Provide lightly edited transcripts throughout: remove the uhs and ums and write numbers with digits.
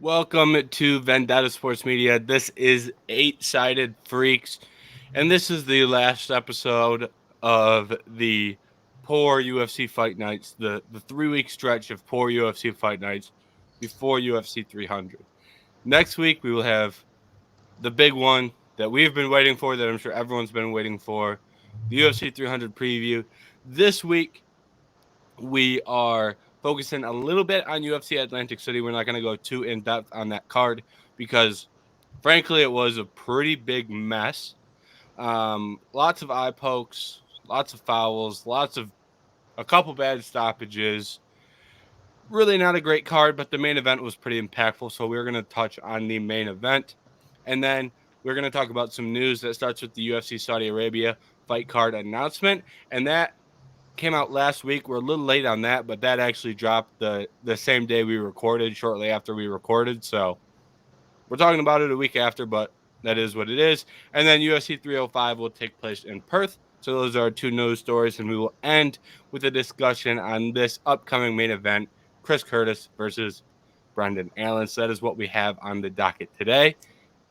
Welcome to Vendetta Sports Media. This is Eight Sided Freaks, and this is the last episode of the poor UFC Fight Nights, the 3 week stretch of poor UFC Fight Nights before UFC 300. Next week, we will have the big one that we've been waiting for, that I'm sure everyone's been waiting for, the UFC 300 preview. This week, we are focusing a little bit on UFC Atlantic City. We're not going to go too in depth on that card because, frankly, it was a pretty big mess. Lots of eye pokes, lots of fouls, a couple bad stoppages. Really not a great card, but the main event was pretty impactful. So we're going to touch on the main event. And then we're going to talk about some news that starts with the UFC Saudi Arabia fight card announcement. And that came out last week. We're a little late on that, but that actually dropped the same day we recorded, shortly after we recorded. So we're talking about it a week after, but that is what it is. And then UFC 305 will take place in Perth. So those are our two news stories, and we will end with a discussion on this upcoming main event, Chris Curtis versus Brendan Allen. So that is what we have on the docket today.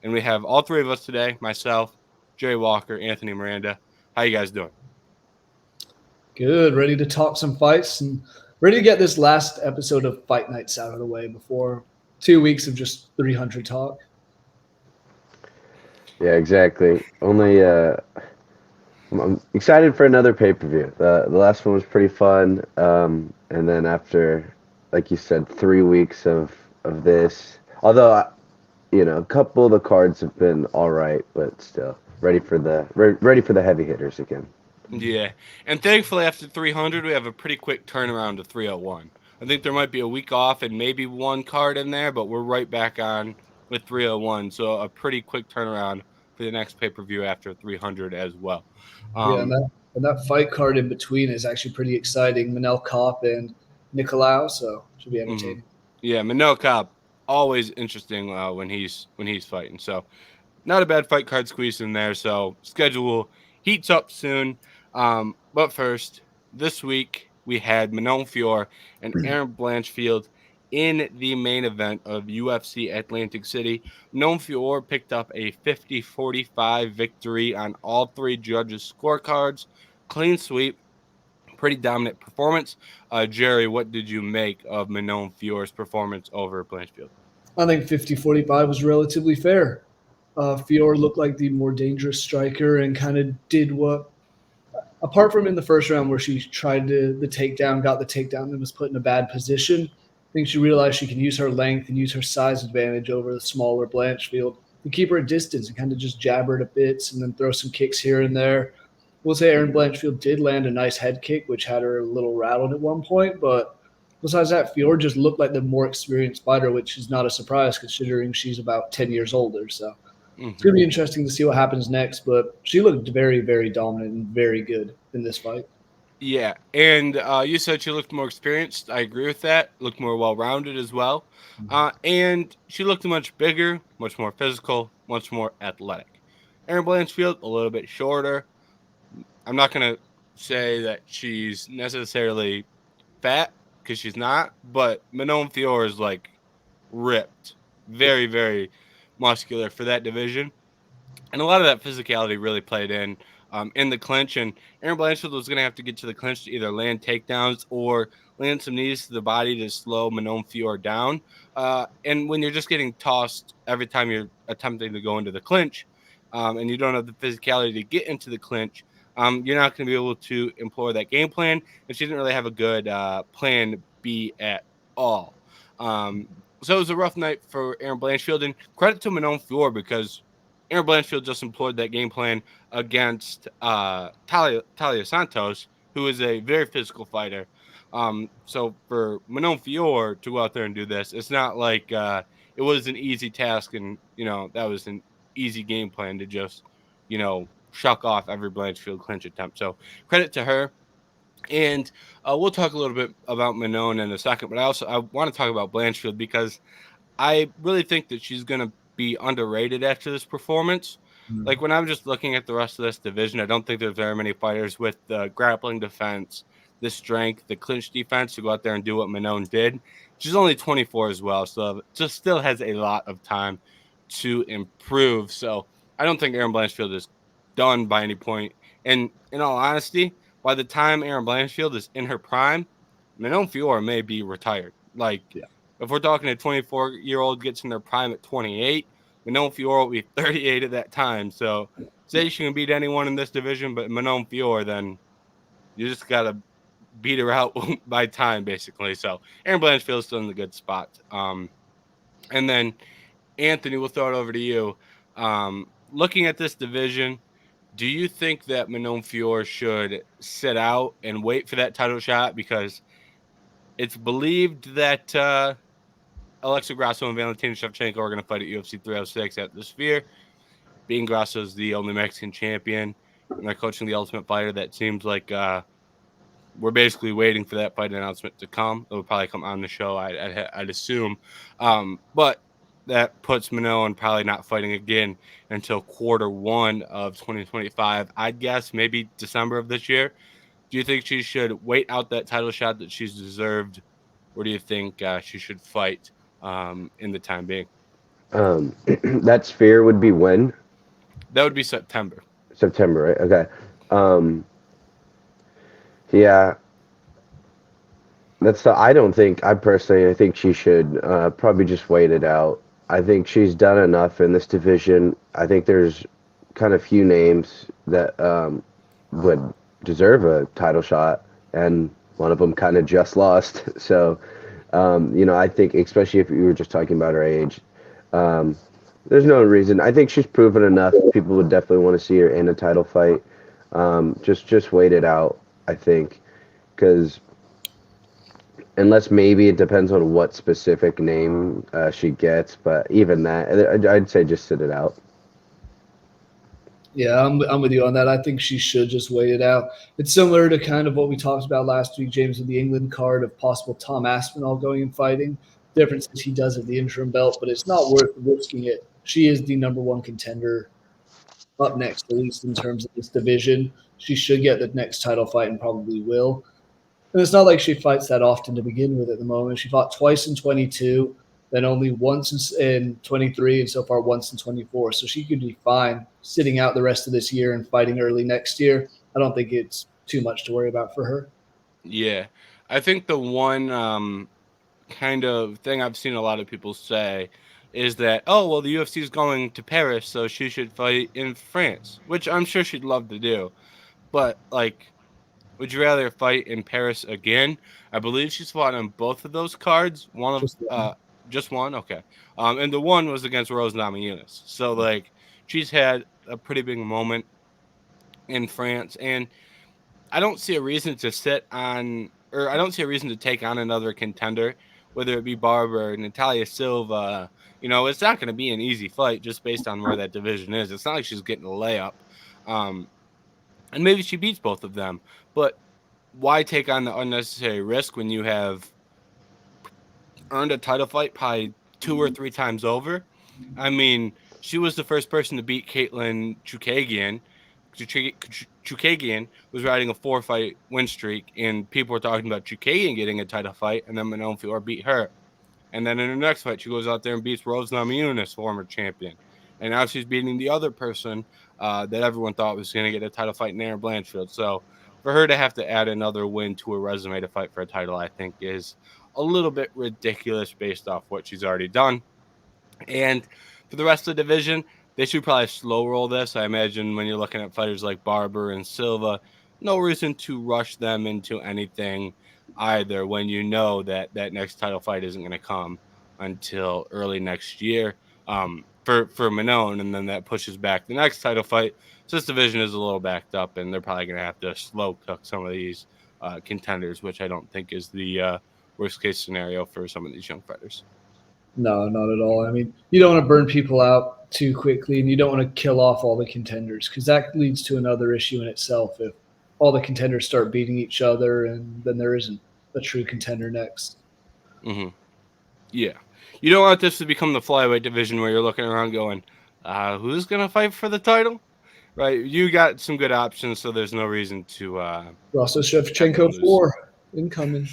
And we have all three of us today, myself, Jerry Walker, Anthony Miranda. How you guys doing? Good. Ready to talk some fights and ready to get this last episode of Fight Nights out of the way before 2 weeks of just 300 talk. Yeah, exactly. I'm excited for another pay-per-view. The last one was pretty fun. And then after, like you said, 3 weeks of this, although a couple of the cards have been all right, but still ready for the heavy hitters again. Yeah, and thankfully after 300, we have a pretty quick turnaround to 301. I think there might be a week off and maybe one card in there, but we're right back on with 301. So a pretty quick turnaround for the next pay-per-view after 300 as well. Yeah, and that fight card in between is actually pretty exciting. Manel Kopp and Nicolau, so should be entertaining. Yeah, Manel Cobb, always interesting when he's fighting. So not a bad fight card squeezed in there. So schedule heats up soon. But first, this week we had Manon Fiorot and Erin Blanchfield in the main event of UFC Atlantic City. Manon Fiorot picked up a 50-45 victory on all three judges' scorecards. Clean sweep, pretty dominant performance. Jerry, what did you make of Manon Fiorot's performance over Blanchfield? I think 50-45 was relatively fair. Fior looked like the more dangerous striker and kind of did what, apart from in the first round where she tried the takedown, got the takedown, and was put in a bad position. I think she realized she can use her length and use her size advantage over the smaller Blanchfield and keep her at distance and kind of just jab her to bits and then throw some kicks here and there. We'll say Erin Blanchfield did land a nice head kick, which had her a little rattled at one point, but besides that, Fior just looked like the more experienced fighter, which is not a surprise considering she's about 10 years older. So it's going to be interesting to see what happens next, but she looked very, very dominant and very good in this fight. Yeah, and you said she looked more experienced. I agree with that. Looked more well-rounded as well. And she looked much bigger, much more physical, much more athletic. Erin Blanchfield, a little bit shorter. I'm not going to say that she's necessarily fat, because she's not, but Manon Fiorot is, like, ripped. Very, very muscular for that division. And a lot of that physicality really played in the clinch. And Erin Blanchfield was going to have to get to the clinch to either land takedowns or land some knees to the body to slow Manon Fiorot down. And when you're just getting tossed every time you're attempting to go into the clinch and you don't have the physicality to get into the clinch, you're not going to be able to employ that game plan. And she didn't really have a good plan B at all. So it was a rough night for Erin Blanchfield. And credit to Manon Fiorot because Erin Blanchfield just employed that game plan against Talia Santos, who is a very physical fighter. So for Manon Fiorot to go out there and do this, it's not like it was an easy task and, that was an easy game plan to just, shuck off every Blanchfield clinch attempt. So credit to her. And we'll talk a little bit about Manon in a second, but I want to talk about Blanchfield because I really think that she's going to be underrated after this performance. Mm-hmm. Like when I'm just looking at the rest of this division, I don't think there's very many fighters with the grappling defense, the strength, the clinch defense to go out there and do what Manon did. She's only 24 as well, so just still has a lot of time to improve. So I don't think Erin Blanchfield is done by any point. And in all honesty, by the time Erin Blanchfield is in her prime, Manon Fiorot may be retired. Like, Yeah. if we're talking a 24-year-old gets in their prime at 28, Manon Fiorot will be 38 at that time. So say she can beat anyone in this division, but Manon Fiorot, then you just got to beat her out by time, basically. So Erin Blanchfield is still in the good spot. And then, Anthony, we'll throw it over to you. Looking at this division, do you think that Manon Fiorot should sit out and wait for that title shot? Because it's believed that Alexa Grasso and Valentina Shevchenko are going to fight at UFC 306 at the Sphere. Being Grasso is the only Mexican champion, and they're coaching the Ultimate Fighter. That seems like we're basically waiting for that fight announcement to come. It will probably come on the show, I'd assume. But that puts Manon probably not fighting again until Q1 of 2025. I'd guess maybe December of this year. Do you think she should wait out that title shot that she's deserved, or do you think she should fight in the time being? That Sphere would be when? That would be September. September, right? Okay. Yeah. I don't think, I think she should probably just wait it out. I think she's done enough in this division. I think there's kind of few names that would deserve a title shot, and one of them kind of just lost. So, I think, especially if you were just talking about her age, there's no reason. I think she's proven enough. People would definitely want to see her in a title fight. Just wait it out, I think, because unless maybe it depends on what specific name she gets, but even that, I'd say just sit it out. Yeah, I'm with you on that. I think she should just wait it out. It's similar to kind of what we talked about last week, James, with the England card of possible Tom Aspinall going and fighting. Difference is he does have the interim belt, but it's not worth risking it. She is the number one contender up next, at least in terms of this division. She should get the next title fight and probably will. And it's not like she fights that often to begin with at the moment. She fought twice in 22, then only once in 23, and so far once in 24. So she could be fine sitting out the rest of this year and fighting early next year. I don't think it's too much to worry about for her. Yeah. I think the one kind of thing I've seen a lot of people say is that, oh, well, the UFC is going to Paris, so she should fight in France, which I'm sure she'd love to do. But, like, would you rather fight in Paris again? I believe she's fought on both of those cards. Just one? Okay. And the one was against Rose Namajunas. So, like, she's had a pretty big moment in France, and I don't see a reason to I don't see a reason to take on another contender, whether it be Barber or Natalia Silva. It's not going to be an easy fight just based on where that division is. It's not like she's getting a layup. And maybe she beats both of them, but why take on the unnecessary risk when you have earned a title fight probably 2 or 3 times over? I mean, she was the first person to beat Caitlin Chukagian. Chukagian was riding a 4-fight win streak, and people were talking about Chukagian getting a title fight, and then Manon Fiorot beat her. And then in her next fight, she goes out there and beats Rose Namajunas, former champion. And now she's beating the other person that everyone thought was going to get a title fight in Erin Blanchfield. So for her to have to add another win to her resume to fight for a title, I think is a little bit ridiculous based off what she's already done. And for the rest of the division, they should probably slow roll this. I imagine when you're looking at fighters like Barber and Silva, no reason to rush them into anything either when you know that that next title fight isn't going to come until early next year for Manon, and then that pushes back the next title fight. So this division is a little backed up, and they're probably going to have to slow cook some of these contenders, which I don't think is the worst case scenario for some of these young fighters. No, not at all. I mean, you don't want to burn people out too quickly, and you don't want to kill off all the contenders, because that leads to another issue in itself. If all the contenders start beating each other, and then there isn't a true contender next. Mm-hmm. Yeah. You don't want this to become the flyweight division where you're looking around going, who's going to fight for the title? Right, you got some good options, so there's no reason to Also, have them Shevchenko lose. 4 incoming.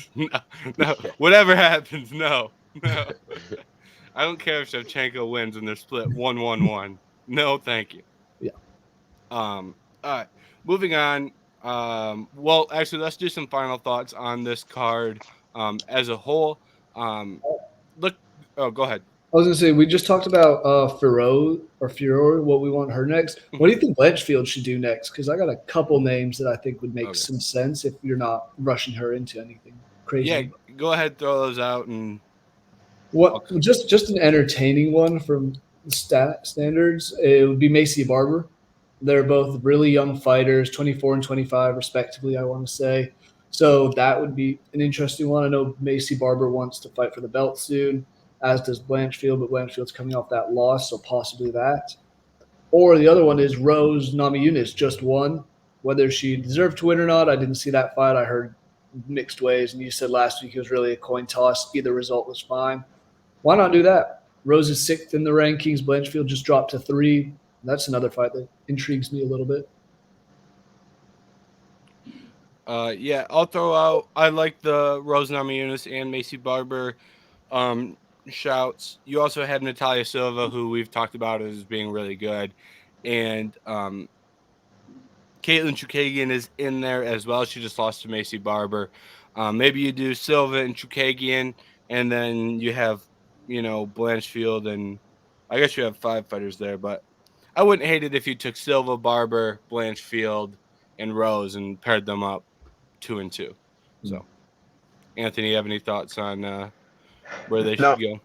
No, whatever happens, no. I don't care if Shevchenko wins and they're split 1-1-1. No, thank you. Yeah. All right, moving on. Well, actually, let's do some final thoughts on this card as a whole. Look, oh, go ahead. I was gonna say we just talked about Fiorot, what we want her next. What do you think Blanchfield should do next? Because I got a couple names that I think would make Okay. some sense if you're not rushing her into anything crazy. Yeah, go ahead, throw those out and What just an entertaining one from stat standards? It would be Macy Barber. They're both really young fighters, 24 and 25 respectively, I want to say. So that would be an interesting one. I know Macy Barber wants to fight for the belt soon, as does Blanchfield, but Blanchfield's coming off that loss, so possibly that. Or the other one is Rose Namajunas, just won. Whether she deserved to win or not, I didn't see that fight. I heard mixed ways, and you said last week it was really a coin toss. Either result was fine. Why not do that? Rose is 6th in the rankings. Blanchfield just dropped to 3. That's another fight that intrigues me a little bit. Yeah, I'll throw out. I like the Rose Namajunas and Macy Barber shouts. You also have Natalia Silva, who we've talked about as being really good, and Caitlin Chukagian is in there as well. She just lost to Macy Barber. Maybe you do Silva and Chukagian, and then you have Blanchfield, and I guess you have 5 fighters there. But I wouldn't hate it if you took Silva, Barber, Blanchfield, and Rose and paired them up 2 and 2. So, Anthony, you have any thoughts on where they should go?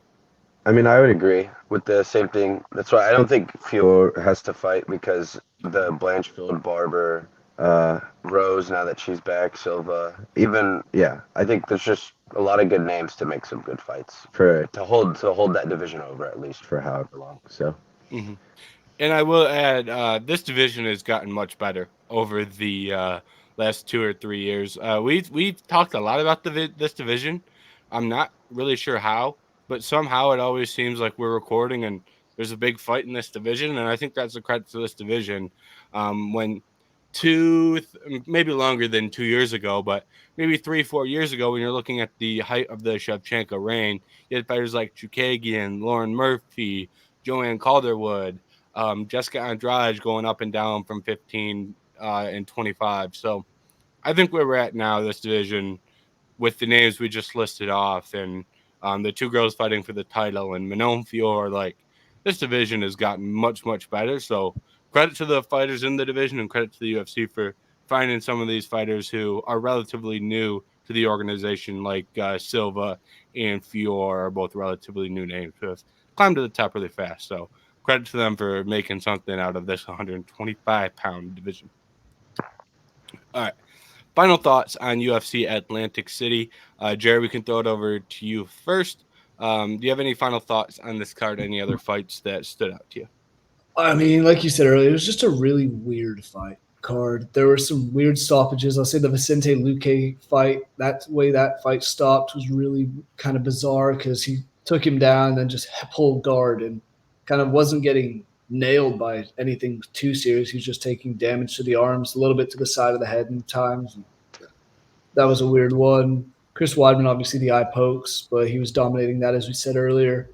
I mean, I would agree with the same thing. That's why I don't think Fior has to fight because the Blanchfield, Barber, Rose, now that she's back, Silva, I think there's just a lot of good names to make some good fights to hold that division over at least for however long. So, and I will add, this division has gotten much better over the last 2 or 3 years. We've talked a lot about this division. I'm not really sure how, but somehow it always seems like we're recording and there's a big fight in this division, and I think that's a credit to this division. When maybe longer than 2 years ago, but maybe 3-4 years ago, when you're looking at the height of the Shevchenko reign, you had fighters like Chukagian, Lauren Murphy, Joanne Calderwood, Jessica Andrade going up and down from 15 and 25. So I think where we're at now, this division, with the names we just listed off, and the 2 girls fighting for the title, and Manon Fior, like, this division has gotten much, much better. So credit to the fighters in the division and credit to the UFC for finding some of these fighters who are relatively new to the organization, like Silva and Fior are both relatively new names who have climbed to the top really fast. So credit to them for making something out of this 125-pound division. All right. Final thoughts on UFC Atlantic City. Jerry, we can throw it over to you first. Do you have any final thoughts on this card? Any other fights that stood out to you? I mean, like you said earlier, it was just a really weird fight card. There were some weird stoppages. I'll say the Vicente Luque fight, that way that fight stopped was really kind of bizarre because he took him down and then just pulled guard and kind of wasn't getting nailed by anything too serious. He was just taking damage to the arms, a little bit to the side of the head in times. That was a weird one. Chris Weidman, obviously the eye pokes, but he was dominating that, as we said earlier.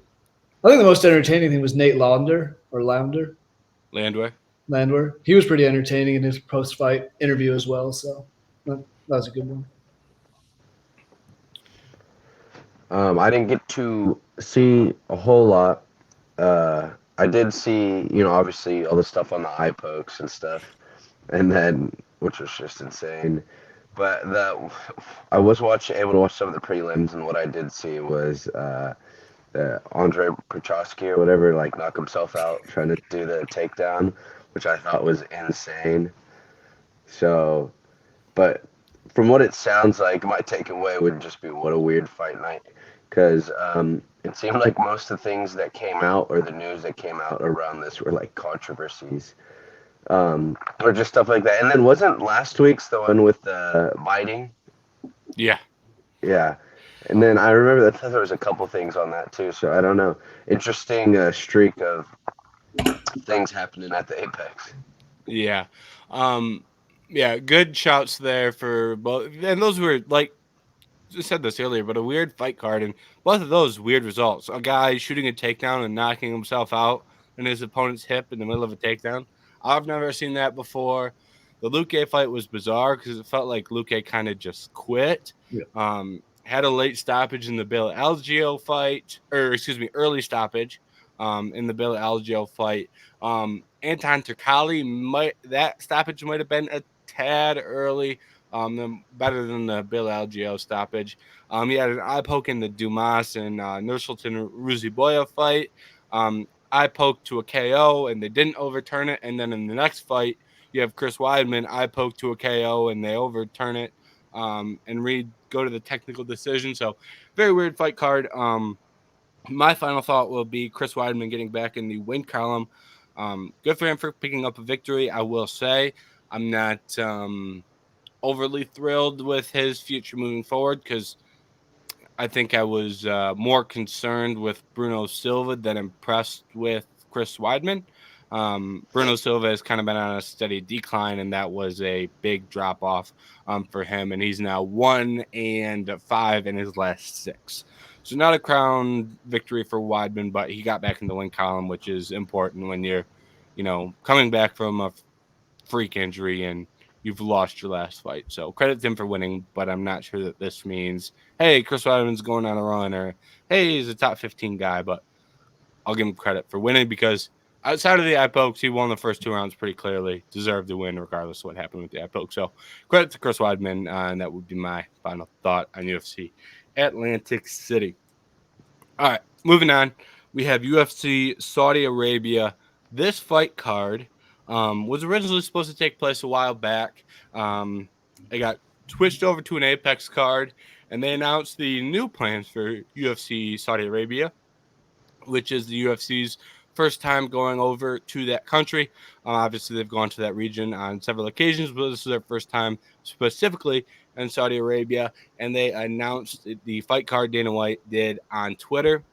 I think the most entertaining thing was Nate Landwehr. He was pretty entertaining in his post-fight interview as well, so that was a good one. I didn't get to see a whole lot. I did see, obviously all the stuff on the eye pokes and stuff, and then, which was just insane. But I was able to watch some of the prelims, and what I did see was Andre Prochazka or whatever, like, knock himself out trying to do the takedown, which I thought was insane. So, but from what it sounds like, my takeaway would just be what a weird fight night. Because it seemed like most of the things that came out, or the news that came out around this, were like controversies. Or just stuff like that. And then wasn't last week's the one with the biting? Yeah. Yeah. And then I remember that there was a couple things on that too. So I don't know. Interesting streak of things happening at the Apex. Yeah. Yeah, good shouts there for both. And those were like I said this earlier, but a weird fight card, and both of those weird results. A guy shooting a takedown and knocking himself out in his opponent's hip in the middle of a takedown. I've never seen that before. The Luque fight was bizarre because it felt like Luque kind of just quit. Yeah. Had a late stoppage in the Bill Algeo fight, or excuse me, early stoppage in the Bill Algeo fight. Anton Turkali that stoppage might have been a tad early. Better than the Bill Algeo stoppage. He had an eye poke in the Dumas and Nursultan Ruziboya fight. Eye poke to a KO, and they didn't overturn it. And then in the next fight, you have Chris Weidman eye poke to a KO, and they overturn it. And Reed go to the technical decision. So very weird fight card. My final thought will be Chris Weidman getting back in the win column. Good for him for picking up a victory. I will say I'm not overly thrilled with his future moving forward because I think I was more concerned with Bruno Silva than impressed with Chris Weidman. Bruno Silva has kind of been on a steady decline, and that was a big drop off for him. And he's now 1-5 in his last 6. So not a crown victory for Weidman, but he got back in the win column, which is important when you're, coming back from a freak injury and you've lost your last fight. So credit to him for winning, but I'm not sure that this means, hey, Chris Weidman's going on a run or, hey, he's a top 15 guy, but I'll give him credit for winning because outside of the eye pokes, he won the first 2 rounds pretty clearly, deserved to win regardless of what happened with the eye poke. So credit to Chris Weidman, and that would be my final thought on UFC Atlantic City. All right, moving on. We have UFC Saudi Arabia. This fight card was originally supposed to take place a while back. It got switched over to an Apex card, and they announced the new plans for UFC Saudi Arabia, which is the UFC's first time going over to that country. Obviously, they've gone to that region on several occasions, but this is their first time specifically in Saudi Arabia. And they announced the fight card Dana White did on Twitter.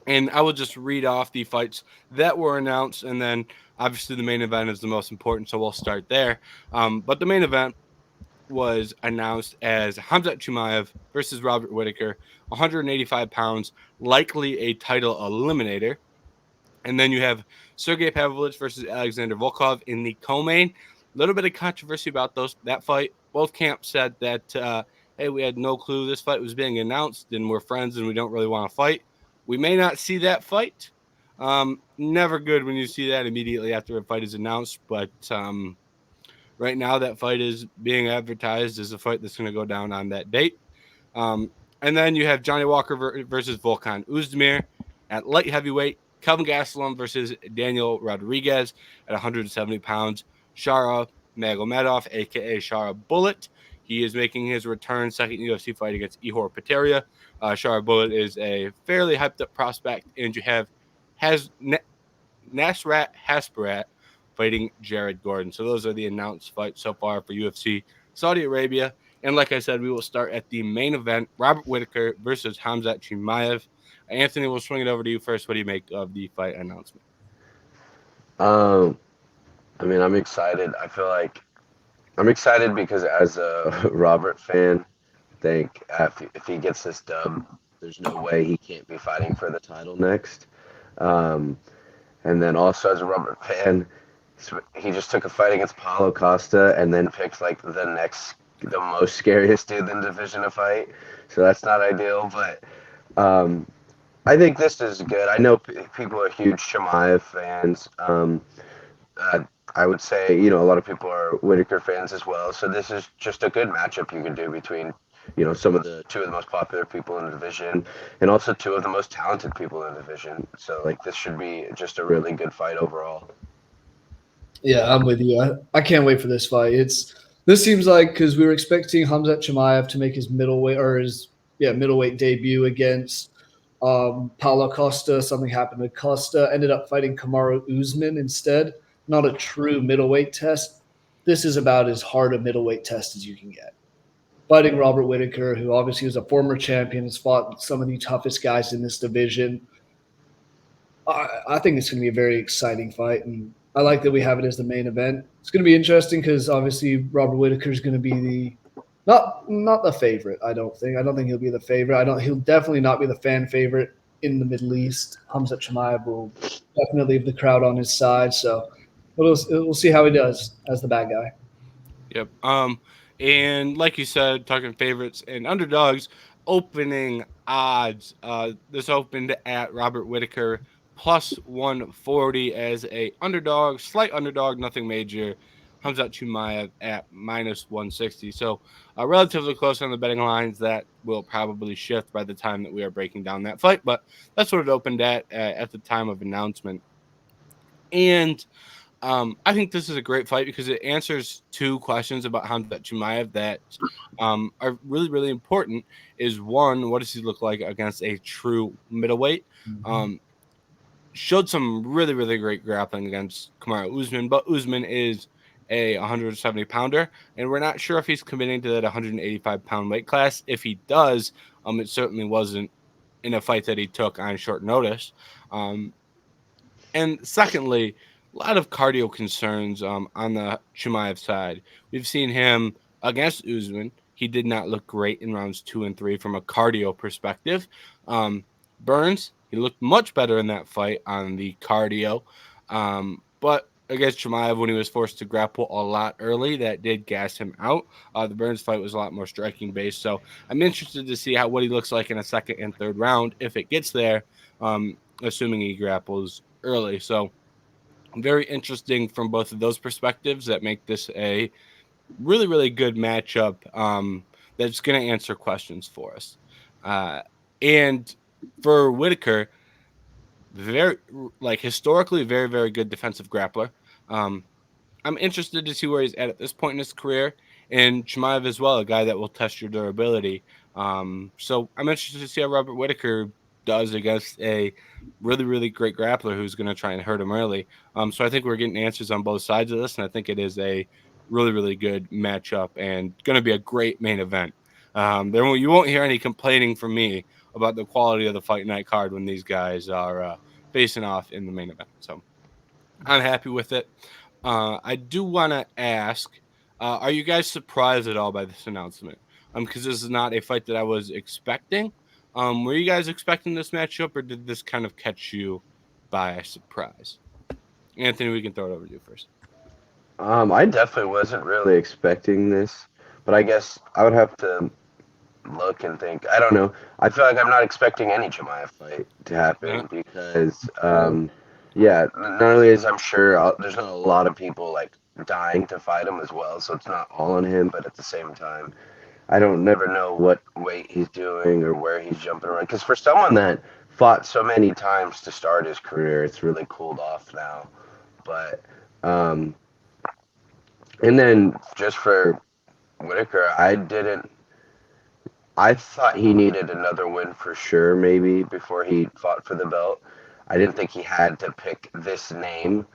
And I will just read off the fights that were announced. And then obviously the main event is the most important, so we'll start there. But the main event was announced as Khamzat Chimaev versus Robert Whittaker, 185 pounds, likely a title eliminator. And then you have Sergey Pavlovich versus Alexander Volkov in the co-main. A little bit of controversy about that fight. Both camps said that, hey, we had no clue this fight was being announced and we're friends and we don't really want to fight. We may not see that fight. Never good when you see that immediately after a fight is announced, but right now that fight is being advertised as a fight that's going to go down on that date. And then you have Johnny Walker versus Volkan Oezdemir at light heavyweight. Kelvin Gastelum versus Daniel Rodriguez at 170 pounds. Shara Magomedov, a.k.a. Shara Bullet. He is making his return, second UFC fight against Ihor Peteria. Shara Bullet is a fairly hyped-up prospect. And you have Nasrat Hasparat fighting Jared Gordon. So those are the announced fights so far for UFC Saudi Arabia. And like I said, we will start at the main event, Robert Whittaker versus Khamzat Chimaev. Anthony, we'll swing it over to you first. What do you make of the fight announcement? I'm excited. I feel like I'm excited because as a Robert fan, I think if he gets this dub, there's no way he can't be fighting for the title next. And then also as a Robert fan, he just took a fight against Paulo Costa and then picked like the most scariest dude in the division to fight. So that's not ideal, but I think this is good. I know people are huge Chimaev fans. I would say, a lot of people are Whittaker fans as well. So this is just a good matchup you can do between, two of the most popular people in the division and also 2 of the most talented people in the division. So this should be just a really good fight overall. Yeah, I'm with you. I can't wait for this fight. This seems like because we were expecting Khamzat Chimaev to make his middleweight debut against Paulo Costa. Something happened with Costa. Ended up fighting Kamaru Usman instead. Not a true middleweight test. This is about as hard a middleweight test as you can get. Fighting Robert Whittaker, who obviously was a former champion, has fought some of the toughest guys in this division. I think it's going to be a very exciting fight, and I like that we have it as the main event. It's going to be interesting because obviously Robert Whittaker is going to be the not the favorite. I don't think he'll be the favorite. He'll definitely not be the fan favorite in the Middle East. Hamzat Chimaev will definitely have the crowd on his side. So we'll see how he does as the bad guy. Yep. And like you said, talking favorites and underdogs, opening odds. This opened at Robert Whittaker plus 140 as a underdog, slight underdog, nothing major. Hamzat Chimaev at minus 160. So relatively close on the betting lines. That will probably shift by the time that we are breaking down that fight, but that's what it opened at the time of announcement. And I think this is a great fight because it answers two questions about Hamzat Chimaev that are really, really important. Is one, what does he look like against a true middleweight? Showed some really, really great grappling against Kamaru Usman, but Usman is a 170-pounder, and we're not sure if he's committing to that 185-pound weight class. If he does, it certainly wasn't in a fight that he took on short notice. And secondly, a lot of cardio concerns on the Chimaev side. We've seen him against Usman. He did not look great in rounds 2 and 3 from a cardio perspective. Burns, he looked much better in that fight on the cardio. But against Chimaev, when he was forced to grapple a lot early, that did gas him out. The Burns fight was a lot more striking based. So I'm interested to see what he looks like in a second and third round if it gets there, assuming he grapples early. So very interesting from both of those perspectives that make this a really, really good matchup that's going to answer questions for us. And for Whittaker, historically, very, very good defensive grappler. I'm interested to see where he's at this point in his career. And Chimaev as well, a guy that will test your durability. So I'm interested to see how Robert Whittaker does against a really, really great grappler who's going to try and hurt him early. So I think we're getting answers on both sides of this, and I think it is a really, really good matchup and going to be a great main event. You won't hear any complaining from me about the quality of the fight night card when these guys are facing off in the main event. So I'm happy with it. I do want to ask, are you guys surprised at all by this announcement? Because this is not a fight that I was expecting. Were you guys expecting this matchup, or did this kind of catch you by surprise? Anthony, we can throw it over to you first. I definitely wasn't really expecting this, but I guess I would have to look and think. I don't know. I feel like I'm not expecting any Chimaev fight to happen because, not only is I'm sure there's not a lot of people like dying to fight him as well, so it's not all on him, but at the same time, I don't never know what weight he's doing or where he's jumping around. Because for someone that fought so many times to start his career, it's really cooled off now. But and then just for Whittaker, I thought he needed another win for sure, maybe before he fought for the belt. I didn't think he had to pick this name,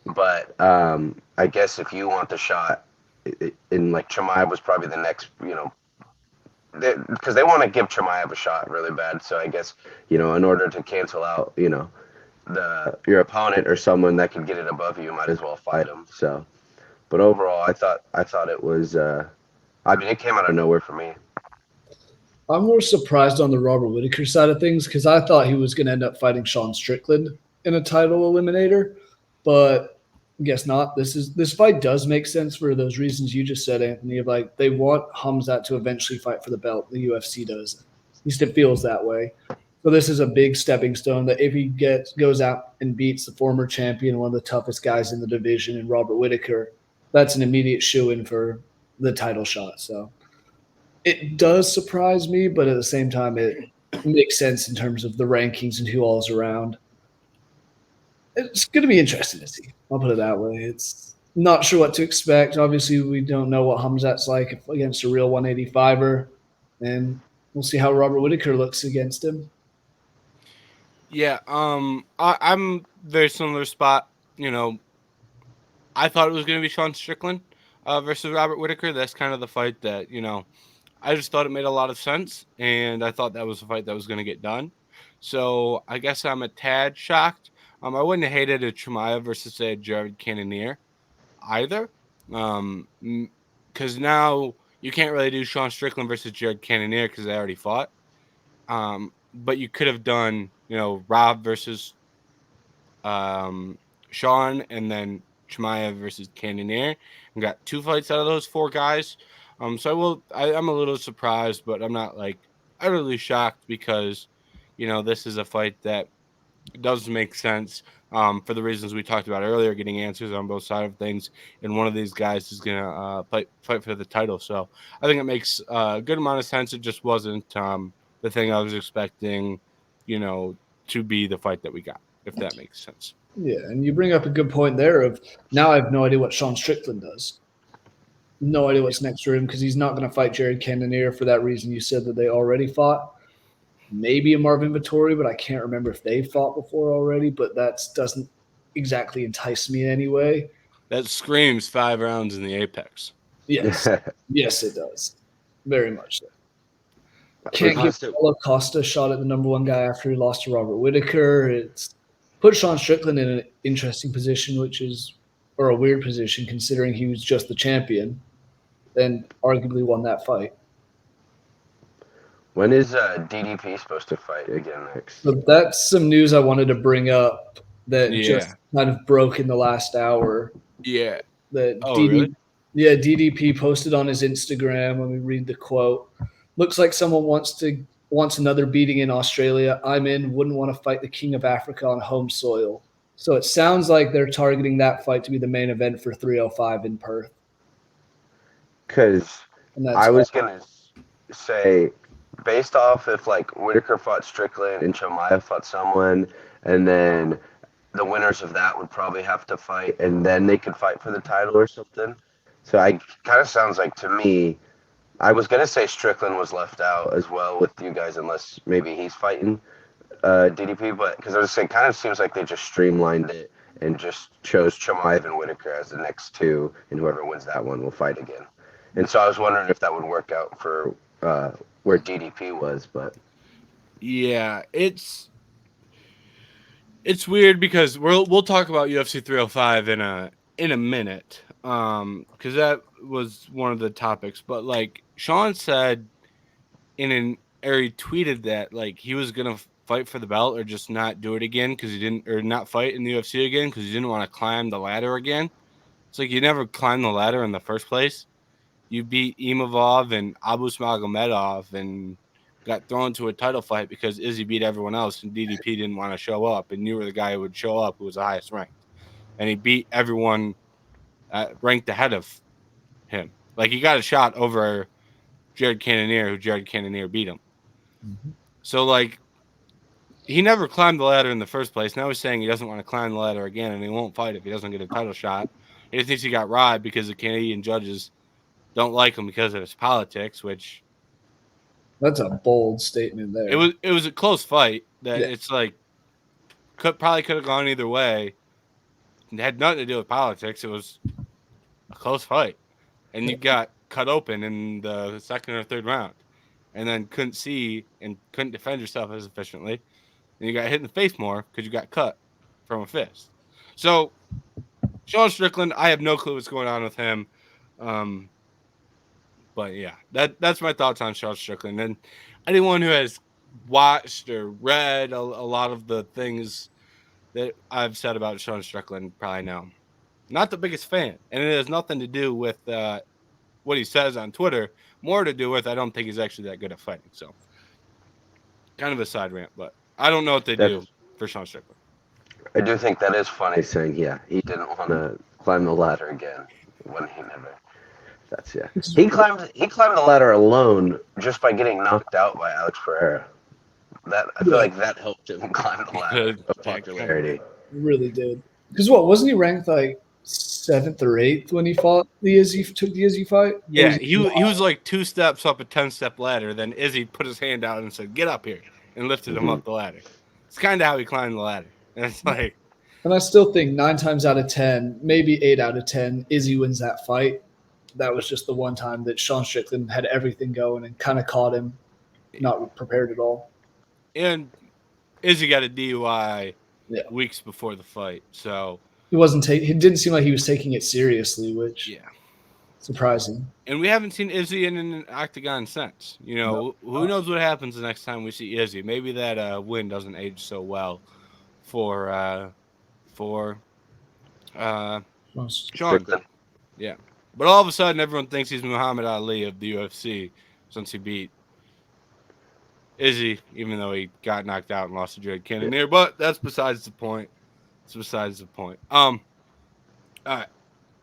but I guess if you want the shot, like Chimaev was probably the next, because they want to give Chimaev a shot really bad. So I guess in order to cancel out, your opponent or someone that can get it above you, might as well fight him. So, but overall, I thought it was. It came out of nowhere for me. I'm more surprised on the Robert Whittaker side of things because I thought he was going to end up fighting Sean Strickland in a title eliminator, but I guess not. This fight does make sense for those reasons you just said, Anthony. Of like they want Hamzat to eventually fight for the belt. The UFC does. At least it feels that way. So this is a big stepping stone that if he goes out and beats the former champion, one of the toughest guys in the division, in Robert Whittaker, that's an immediate shoo-in for the title shot. So it does surprise me, but at the same time, it makes sense in terms of the rankings and who all is around. It's going to be interesting to see. I'll put it that way. It's not sure what to expect. Obviously, we don't know what Hamzat's like against a real 185er, and we'll see how Robert Whittaker looks against him. Yeah, I'm very similar spot. I thought it was going to be Sean Strickland versus Robert Whittaker. That's kind of the fight that I just thought it made a lot of sense, and I thought that was a fight that was going to get done. So I guess I'm a tad shocked. I wouldn't have hated a Chimaev versus say a Jared Cannonier either, because now you can't really do Sean Strickland versus Jared Cannonier because they already fought. But you could have done, Rob versus Sean, and then Chimaev versus Cannonier, and got 2 fights out of those 4 guys. So I'm a little surprised, but I'm not like utterly shocked because, this is a fight that does make sense for the reasons we talked about earlier, getting answers on both sides of things, and one of these guys is going to fight for the title. So I think it makes a good amount of sense. It just wasn't the thing I was expecting, to be the fight that we got, if that makes sense. Yeah, and you bring up a good point there of now I have no idea what Sean Strickland does. No idea what's next for him because he's not going to fight Jared Cannonier for that reason you said that they already fought. Maybe a Marvin Vettori, but I can't remember if they fought before already, but that doesn't exactly entice me anyway. That screams 5 rounds in the Apex. Yes. Yes, it does. Very much so. Can't give Paulo Costa a shot at the number 1 guy after he lost to Robert Whittaker. It's put Sean Strickland in an interesting position, or a weird position considering he was just the champion and arguably won that fight. When is DDP supposed to fight again next? So that's some news I wanted to bring up that just kind of broke in the last hour. Yeah. Really? Yeah, DDP posted on his Instagram. Let me read the quote. Looks like someone wants another beating in Australia. I'm in. Wouldn't want to fight the King of Africa on home soil. So it sounds like they're targeting that fight to be the main event for 305 in Perth. Because I was going to say, based off if like Whittaker fought Strickland and Chimaev fought someone, and then the winners of that would probably have to fight, and then they could fight for the title or something. So I kind of sounds like to me, I was going to say Strickland was left out as well with you guys, unless maybe he's fighting DDP, but because I was saying, kind of seems like they just streamlined it and just chose Chimaev and Whittaker as the next 2, and whoever wins that one will fight again. And so I was wondering if that would work out for where DDP was, but yeah, it's weird because we'll talk about UFC 305 in a minute, because that was one of the topics. But like Sean said he tweeted that like he was gonna fight for the belt or just not do it again because he didn't, or not fight in the UFC again because he didn't want to climb the ladder again. It's like you never climbed the ladder in the first place. You beat Imavov and Abus Magomedov and got thrown to a title fight because Izzy beat everyone else and DDP didn't want to show up, and you were the guy who would show up who was the highest ranked. And he beat everyone ranked ahead of him. Like he got a shot over Jared Cannonier, who Jared Cannonier beat him. Mm-hmm. So like he never climbed the ladder in the first place. Now he's saying he doesn't want to climb the ladder again and he won't fight if he doesn't get a title shot. He thinks he got robbed because the Canadian judges don't like him because of his politics, which that's a bold statement there. It was a close fight that it's like probably could have gone either way. It had nothing to do with politics. It was a close fight. And you got cut open in the 2nd or 3rd round and then couldn't see and couldn't defend yourself as efficiently. And you got hit in the face more because you got cut from a fist. So Sean Strickland, I have no clue what's going on with him. But yeah, that's my thoughts on Sean Strickland. And anyone who has watched or read a lot of the things that I've said about Sean Strickland probably know. Not the biggest fan. And it has nothing to do with what he says on Twitter. More to do with I don't think he's actually that good at fighting. So kind of a side rant, but I don't know what they do for Sean Strickland. I do think that is funny saying, he didn't want to climb the ladder again when he never. He climbed the ladder alone just by getting knocked out by Alex Pereira. I feel like that helped him climb the ladder of popularity. Really did. Because wasn't he ranked like 7th or 8th when he took the Izzy fight? Yeah, he was like 2 steps up a 10-step ladder. Then Izzy put his hand out and said, "Get up here," and lifted him up the ladder. It's kind of how he climbed the ladder. And it's like, and I still think 9 times out of 10, maybe 8 out of 10, Izzy wins that fight. That was just the one time that Sean Strickland had everything going and kind of caught him not prepared at all. And Izzy got a DUI weeks before the fight. So It didn't seem like he was taking it seriously, which yeah. surprising. And we haven't seen Izzy in an octagon since. You know, who knows what happens the next time we see Izzy? Maybe that win doesn't age so well for Sean. Yeah. But all of a sudden, everyone thinks he's Muhammad Ali of the UFC since he beat Izzy, even though he got knocked out and lost to Jared Cannonier. But that's besides the point. It's besides the point. All right.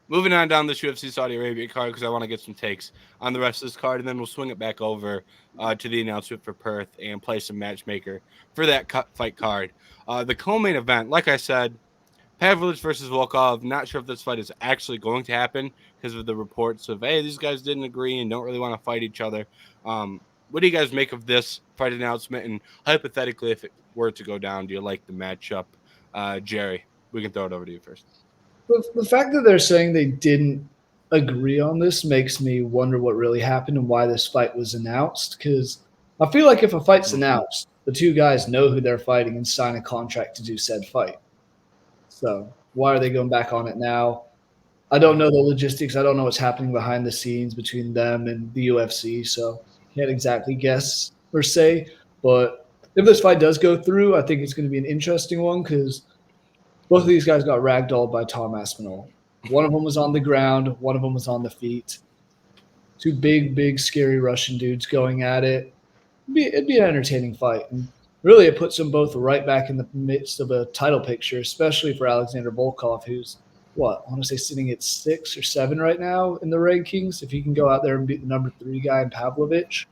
Moving on down this UFC Saudi Arabia card because I want to get some takes on the rest of this card, and then we'll swing it back over to the announcement for Perth and play some matchmaker for that fight card. The co-main event, like I said, Pavlovich versus Volkov. Not sure if this fight is actually going to happen because of the reports of, hey, these guys didn't agree and don't really want to fight each other. What do you guys make of this fight announcement? And hypothetically, if it were to go down, do you like the matchup? Jerry, we can throw it over to you first. The fact that they're saying they didn't agree on this makes me wonder what really happened and why this fight was announced. Because I feel like if a fight's announced, the two guys know who they're fighting and sign a contract to do said fight. So why are they going back on it now? I don't know the logistics. I don't know what's happening behind the scenes between them and the UFC. So can't exactly guess or say. But if this fight does go through, I think it's going to be an interesting one because both of these guys got ragdolled by Tom Aspinall. One of them was on the ground. One of them was on the feet. Two big, scary Russian dudes going at it. It'd be an entertaining fight. And really, it puts them both right back in the midst of a title picture, especially for Alexander Volkov, who's, I want to say sitting at 6 or 7 right now in the rankings. If he can go out there and beat the number 3 guy in Pavlovich,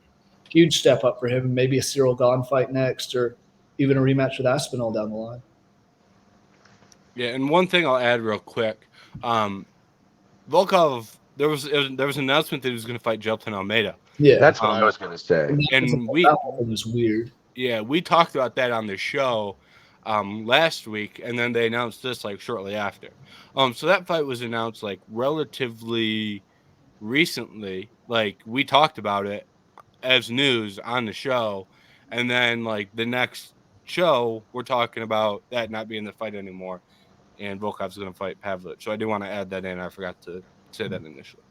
huge step up for him. Maybe a Cyril Gahn fight next or even a rematch with Aspinall down the line. Yeah, and one thing I'll add real quick, Volkov, there was an announcement that he was going to fight Jelton Almeida. Yeah, that's what I was going to say. And that was weird. Yeah, we talked about that on the show last week, and then they announced this like shortly after. So that fight was announced like relatively recently. Like we talked about it as news on the show, and then like the next show, we're talking about that not being the fight anymore. And Volkov's going to fight Pavlovich. So I do want to add that in. I forgot to say that initially.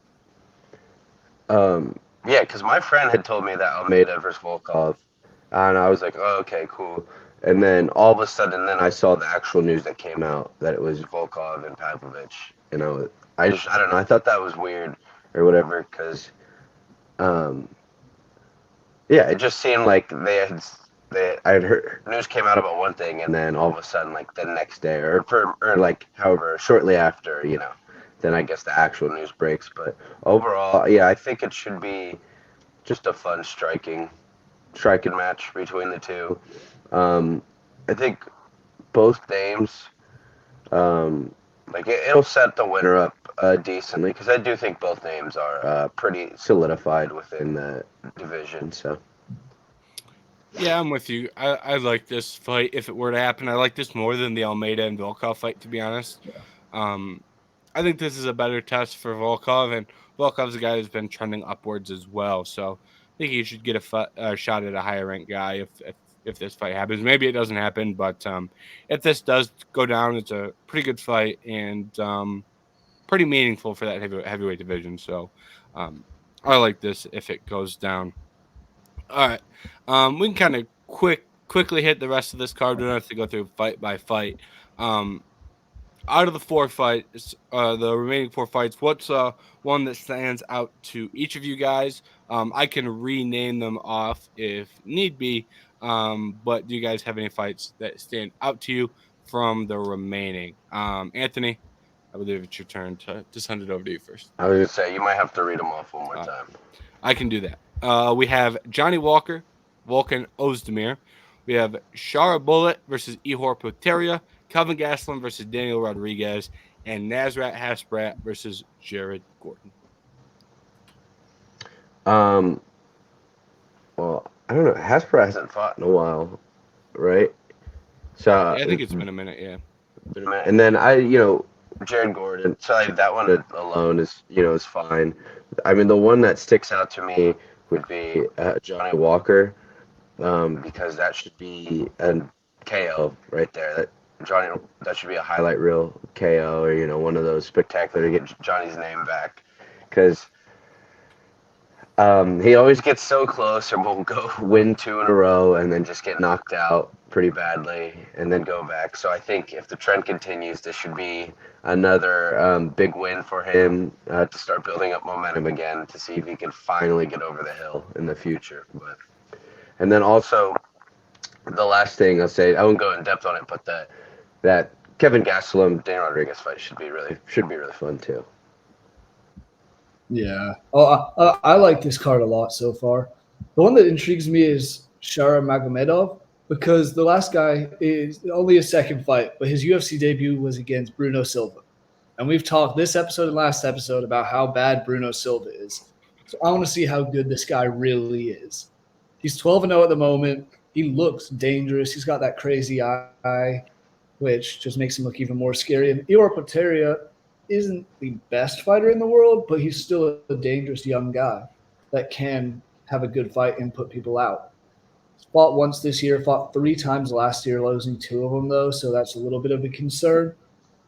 Yeah, because my friend had told me that Almeida versus Volkov, and I was like, oh, okay, cool. And then all of a sudden, then I saw the actual news that came out that it was Volkov and Pavlovich. And I don't know. I thought that was weird or whatever because, yeah, it just seemed like I had heard news came out about one thing, and then all of a sudden, like the next day, or like however shortly after, then I guess the actual news breaks. But overall, yeah, I think it should be just a fun striking match between the two. I think both names, like it'll set the winner up decently because I do think both names are pretty solidified within the division. So. Yeah, I'm with you. I like this fight if it were to happen. I like this more than the Almeida and Volkov fight, to be honest. Yeah. I think this is a better test for Volkov, and Volkov's a guy who's been trending upwards as well. So I think he should get a shot at a higher ranked guy if this fight happens. Maybe it doesn't happen, but if this does go down, it's a pretty good fight and pretty meaningful for that heavyweight division. So I like this if it goes down. All right. We can kind of quickly hit the rest of this card. We don't have to go through fight by fight. Out of the 4 fights, the remaining 4 fights, what's one that stands out to each of you guys? I can rename them off if need be, but do you guys have any fights that stand out to you from the remaining? Anthony, I believe it's your turn to send it over to you first. I was going to say, you might have to read them off one more time. I can do that. We have Johnny Walker, Volkan Ozdemir. We have Shara Bullet versus Ihor Poteria, Kelvin Gastelum versus Daniel Rodriguez, and Nasrat Hasprat versus Jared Gordon. Well, I don't know. Hasprat hasn't fought in a while, right? So yeah, I think it's been a minute, yeah. Been a minute. And then Jared Gordon. So that one alone is fine. I mean, the one that sticks out to me would be Johnny Walker, because that should be a KO right there. Johnny, that should be a highlight reel KO or one of those spectacular to get Johnny's name back, because he always gets so close, or will go win 2 in a row and then just get knocked out pretty badly and then go back. So I think if the trend continues, this should be another big win for him to start building up momentum again, to see if he can finally get over the hill in the future. And then also, the last thing I'll say, I won't go in depth on it, but that Kevin Gastelum Daniel Rodriguez fight should be really fun too. Yeah. Oh, I like this card a lot so far. The one that intrigues me is Shara Magomedov, because the last guy is only his second fight, but his UFC debut was against Bruno Silva. And we've talked this episode and last episode about how bad Bruno Silva is. So I want to see how good this guy really is. He's 12-0 at the moment. He looks dangerous. He's got that crazy eye, which just makes him look even more scary. And Ior Potieria isn't the best fighter in the world, but he's still a dangerous young guy that can have a good fight and put people out. Fought once this year, fought 3 times last year, losing 2 of them though, so that's a little bit of a concern.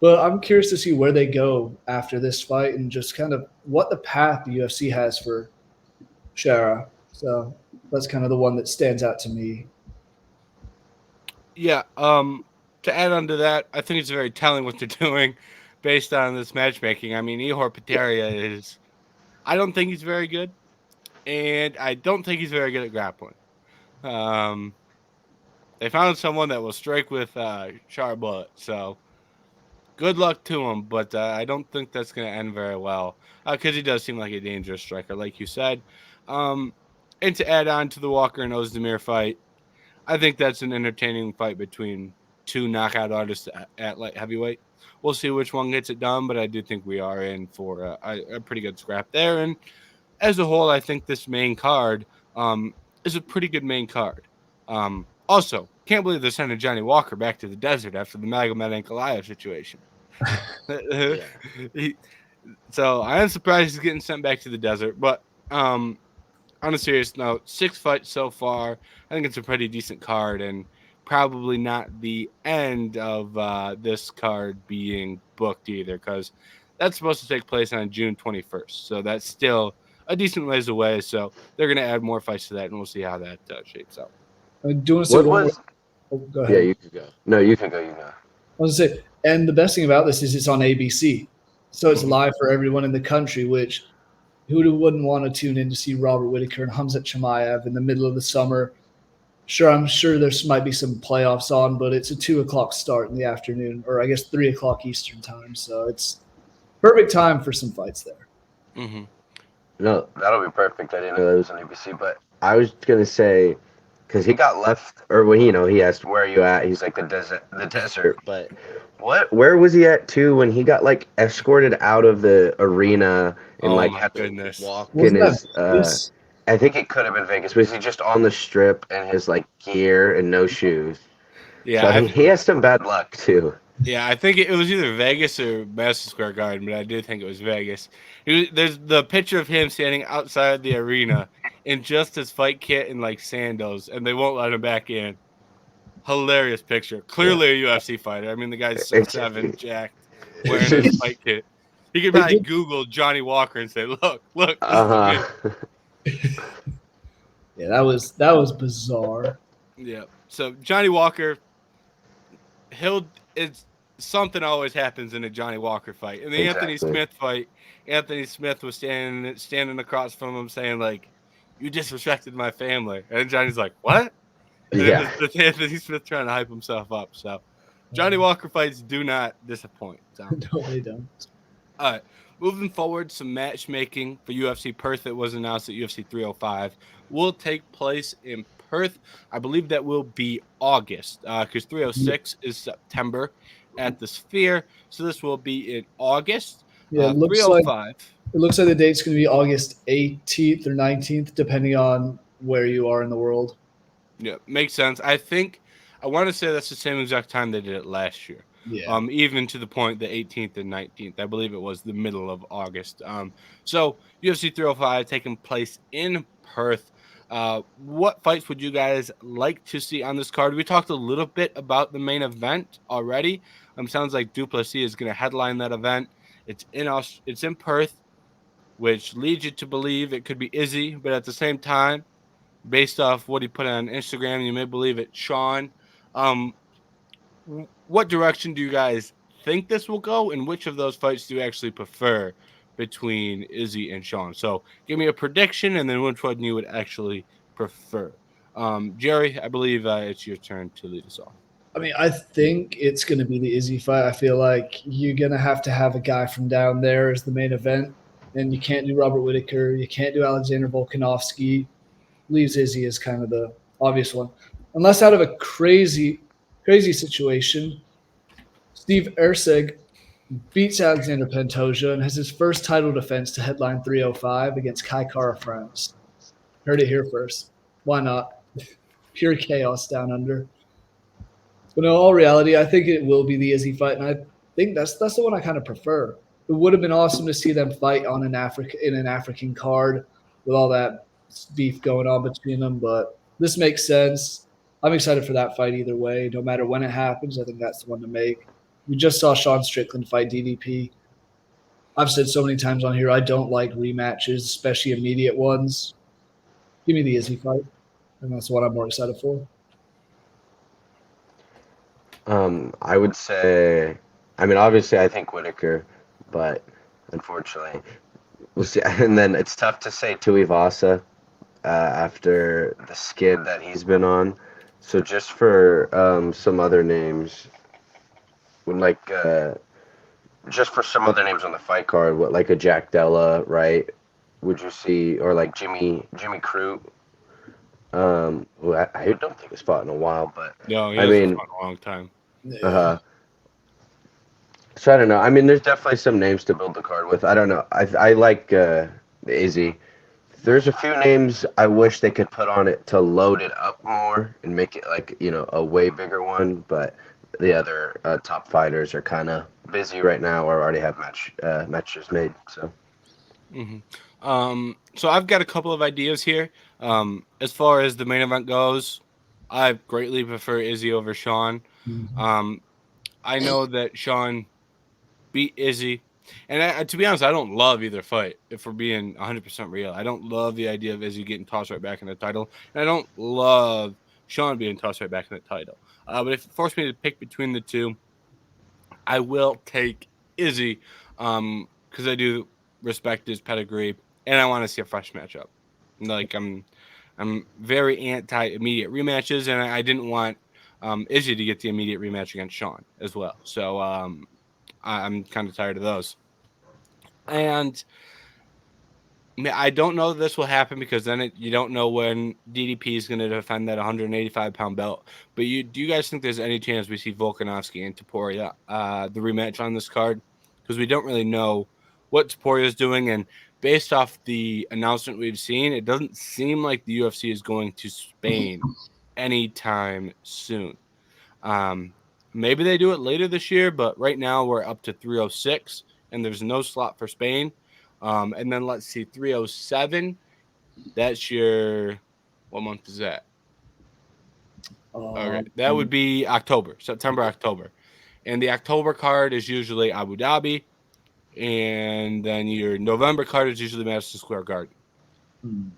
But I'm curious to see where they go after this fight and just kind of what the path the UFC has for Shara. So that's kind of the one that stands out to me. Yeah. To add on to that, I think it's very telling what they're doing based on this matchmaking. I mean, Ihor Potieria is, I don't think he's very good, and I don't think he's very good at grappling. They found someone that will strike with sharp bullet, so good luck to him, but I don't think that's going to end very well, because he does seem like a dangerous striker, like you said. And to add on to the Walker and Ozdemir fight, I think that's an entertaining fight between 2 knockout artists at light heavyweight. We'll see which one gets it done, but I do think we are in for a pretty good scrap there. And as a whole, I think this main card is a pretty good main card. Also, can't believe they're sending Johnny Walker back to the desert after the Magomed Ankalaev situation. So I am surprised he's getting sent back to the desert, but on a serious note, 6 fights so far. I think it's a pretty decent card, and probably not the end of this card being booked either, because that's supposed to take place on June 21st. So that's still a decent ways away. So they're going to add more fights to that, and we'll see how that shapes out. Do you want to say What one was? more? Oh, go ahead. Yeah, you can go. No, you can go. You go. I was going to say, and the best thing about this is it's on ABC. So it's live for everyone in the country, which who wouldn't want to tune in to see Robert Whittaker and Hamzat Chimaev in the middle of the summer? Sure, I'm sure there might be some playoffs on, but it's a 2:00 start in the afternoon, or I guess 3:00 Eastern time. So it's perfect time for some fights there. Mm-hmm. No, that'll be perfect. I didn't know that was on ABC, but I was gonna say, because he got left, or when he asked where are you at, he's like the desert. But where was he at too when he got like escorted out of the arena and had goodness. to walk Wasn't in his? Vegas? I think it could have been Vegas. Was he just on the strip and his like gear and no shoes? Yeah, so he has some bad luck too. Yeah, I think it was either Vegas or Madison Square Garden, but I do think it was Vegas. There's the picture of him standing outside the arena in just his fight kit and like sandals, and they won't let him back in. Hilarious picture. Clearly a UFC fighter. I mean, the guy's 6'7", jacked, wearing his fight kit. He could probably Google Johnny Walker and say, "Look, this is me." Yeah, that was bizarre. Yeah. So Johnny Walker, it's something always happens in a Johnny Walker fight. In the Anthony Smith fight, Anthony Smith was standing across from him saying like, "You disrespected my family," and Johnny's like, "What?" And it's Anthony Smith trying to hype himself up. So Johnny Walker fights do not disappoint. So. No, they don't. All right. Moving forward, some matchmaking for UFC Perth that was announced at UFC 305 will take place in Perth. I believe that will be August because 306 is September at the Sphere. So this will be in August. Yeah, it looks like the date's going to be August 18th or 19th, depending on where you are in the world. Yeah, makes sense. I want to say that's the same exact time they did it last year. Yeah. Even to the point the 18th and 19th. I believe it was the middle of August. So UFC 305 taking place in Perth. What fights would you guys like to see on this card? We talked a little bit about the main event already. Sounds like Duplessis is going to headline that event. It's in Perth, which leads you to believe it could be Izzy, but at the same time, based off what he put on Instagram, you may believe it's Sean. What direction do you guys think this will go, and which of those fights do you actually prefer between Izzy and Sean? So give me a prediction, and then which one you would actually prefer. Jerry, I believe it's your turn to lead us off. I mean, I think it's going to be the Izzy fight. I feel like you're going to have a guy from down there as the main event, and you can't do Robert Whittaker. You can't do Alexander Volkanovski. Leaves Izzy as kind of the obvious one. Unless out of a crazy situation, Steve Erceg beats Alexander Pantoja and has his first title defense to headline 305 against Kai Kara France. Heard it here first. Why not? Pure chaos down under. But in all reality, I think it will be the Izzy fight, and I think that's the one I kind of prefer. It would have been awesome to see them fight on in an African card with all that beef going on between them, but this makes sense. I'm excited for that fight either way. No matter when it happens, I think that's the one to make. We just saw Sean Strickland fight DDP. I've said so many times on here, I don't like rematches, especially immediate ones. Give me the Izzy fight, and that's what I'm more excited for. I would say, I mean, obviously, I think Whittaker, but unfortunately, we'll see. And then it's tough to say Tuivasa after the skid that he's been on. So just for some other names, just for some other names on the fight card, what like a Jack Della, right? Would you see, or like Jimmy Crute? Who I don't think he's fought in a while, but No, he I hasn't mean, fought in a long time. So I don't know. I mean, there's definitely some names to build the card with. I don't know. I like Izzy. There's a few names I wish they could put on it to load it up more and make it like, a way bigger one. But the other top fighters are kind of busy right now or already have matches made. So. So I've got a couple of ideas here. As far as the main event goes, I greatly prefer Izzy over Sean. I know that Sean beat Izzy. And to be honest, I don't love either fight, if we're being 100% real. I don't love the idea of Izzy getting tossed right back in the title. And I don't love Sean being tossed right back in the title. But if it forced me to pick between the two, I will take Izzy because I do respect his pedigree, and I want to see a fresh matchup. Like, I'm very anti-immediate rematches, and I didn't want Izzy to get the immediate rematch against Sean as well. So I'm kind of tired of those. And I don't know that this will happen because then you don't know when DDP is going to defend that 185-pound belt. But do you guys think there's any chance we see Volkanovski and Topuria, the rematch on this card? Because we don't really know what Topuria is doing. And based off the announcement we've seen, it doesn't seem like the UFC is going to Spain anytime soon. Maybe they do it later this year, but right now we're up to 306, and there's no slot for Spain. And then let's see, 307. That's what month is that? Okay, that would be September, October. And the October card is usually Abu Dhabi. And then your November card is usually Madison Square Garden.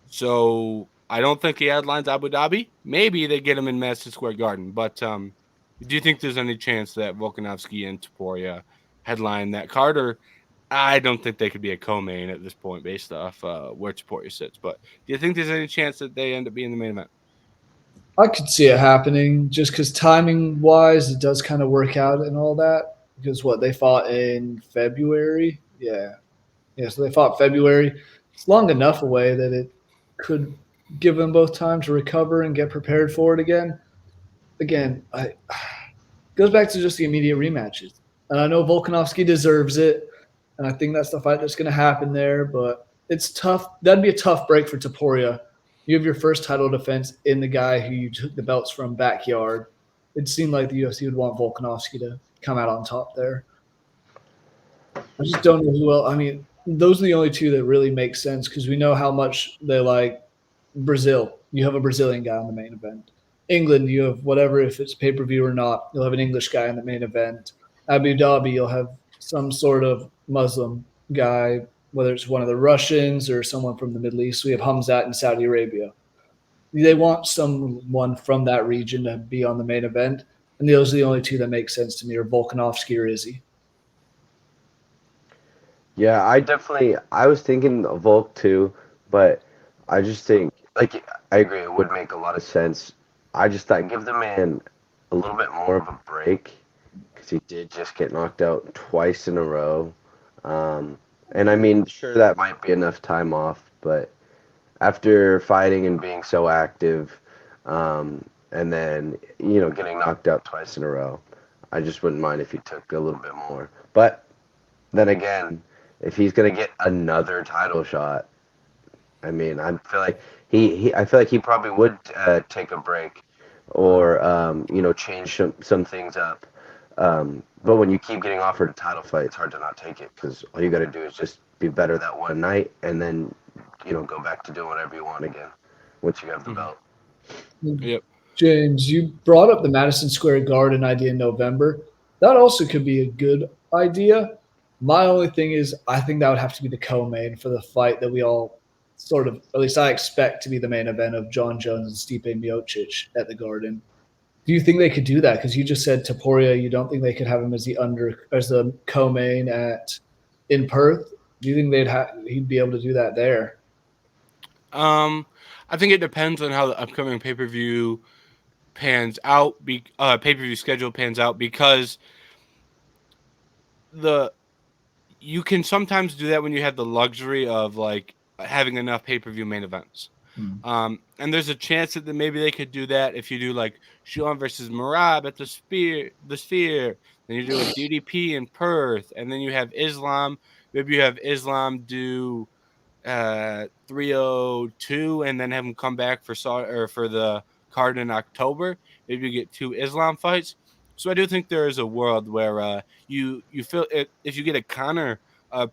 So I don't think he headlines Abu Dhabi. Maybe they get him in Madison Square Garden. But do you think there's any chance that Volkanovski and Topuria headline that card? Or I don't think they could be a co-main at this point based off where Topuria sits. But do you think there's any chance that they end up being the main event? I could see it happening just because timing-wise, it does kind of work out and all that. Because they fought in February? Yeah, so they fought February. It's long enough away that it could give them both time to recover and get prepared for it again. Again, it goes back to just the immediate rematches. And I know Volkanovski deserves it, and I think that's the fight that's going to happen there. But it's tough. That'd be a tough break for Topuria. You have your first title defense in the guy who you took the belts from backyard. It seemed like the UFC would want Volkanovski to come out on top there. I just don't know who else. I mean, those are the only two that really make sense because we know how much they like Brazil. you have a Brazilian guy on the main event. England, you have whatever, if it's pay-per-view or not, you'll have an English guy in the main event. Abu Dhabi, you'll have some sort of Muslim guy, whether it's one of the Russians or someone from the Middle East. We have Hamzat in Saudi Arabia. They want someone from that region to be on the main event, and those are the only two that make sense to me, are Volkanovski or Izzy. Yeah, I was thinking of Volk too, but I just think, like, I agree, it would make a lot of sense. I just thought give the man a little bit more of a break because he did just get knocked out twice in a row. And I mean, sure, that might be enough time off, but after fighting and being so active, and then, getting knocked out twice in a row, I just wouldn't mind if he took a little bit more. But then again, if he's gonna get another title shot, I mean, I feel like he probably would take a break or change some things up. But when you keep getting offered a title fight, it's hard to not take it because all you got to do is just be better that one night and then go back to doing whatever you want again once you have the belt. Yep. James, you brought up the Madison Square Garden idea in November. That also could be a good idea. My only thing is, I think that would have to be the co-main for the fight that we all sort of, at least I expect to be the main event of John Jones and Stipe Miocic at the Garden. Do you think they could do that? Because you just said Topuria, you don't think they could have him as the co-main in Perth. Do you think he'd be able to do that there? I think it depends on how the upcoming pay-per-view pans out. Pay-per-view schedule pans out because you can sometimes do that when you have the luxury of like having enough pay-per-view main events. And there's a chance that maybe they could do that if you do like Sean versus Marab at the Sphere. Then you do a DDP in Perth, and then you have Islam. Maybe you have Islam do 302, and then have him come back for the card in October. Maybe you get 2 Islam fights. So I do think there is a world where you feel it, if you get a Conor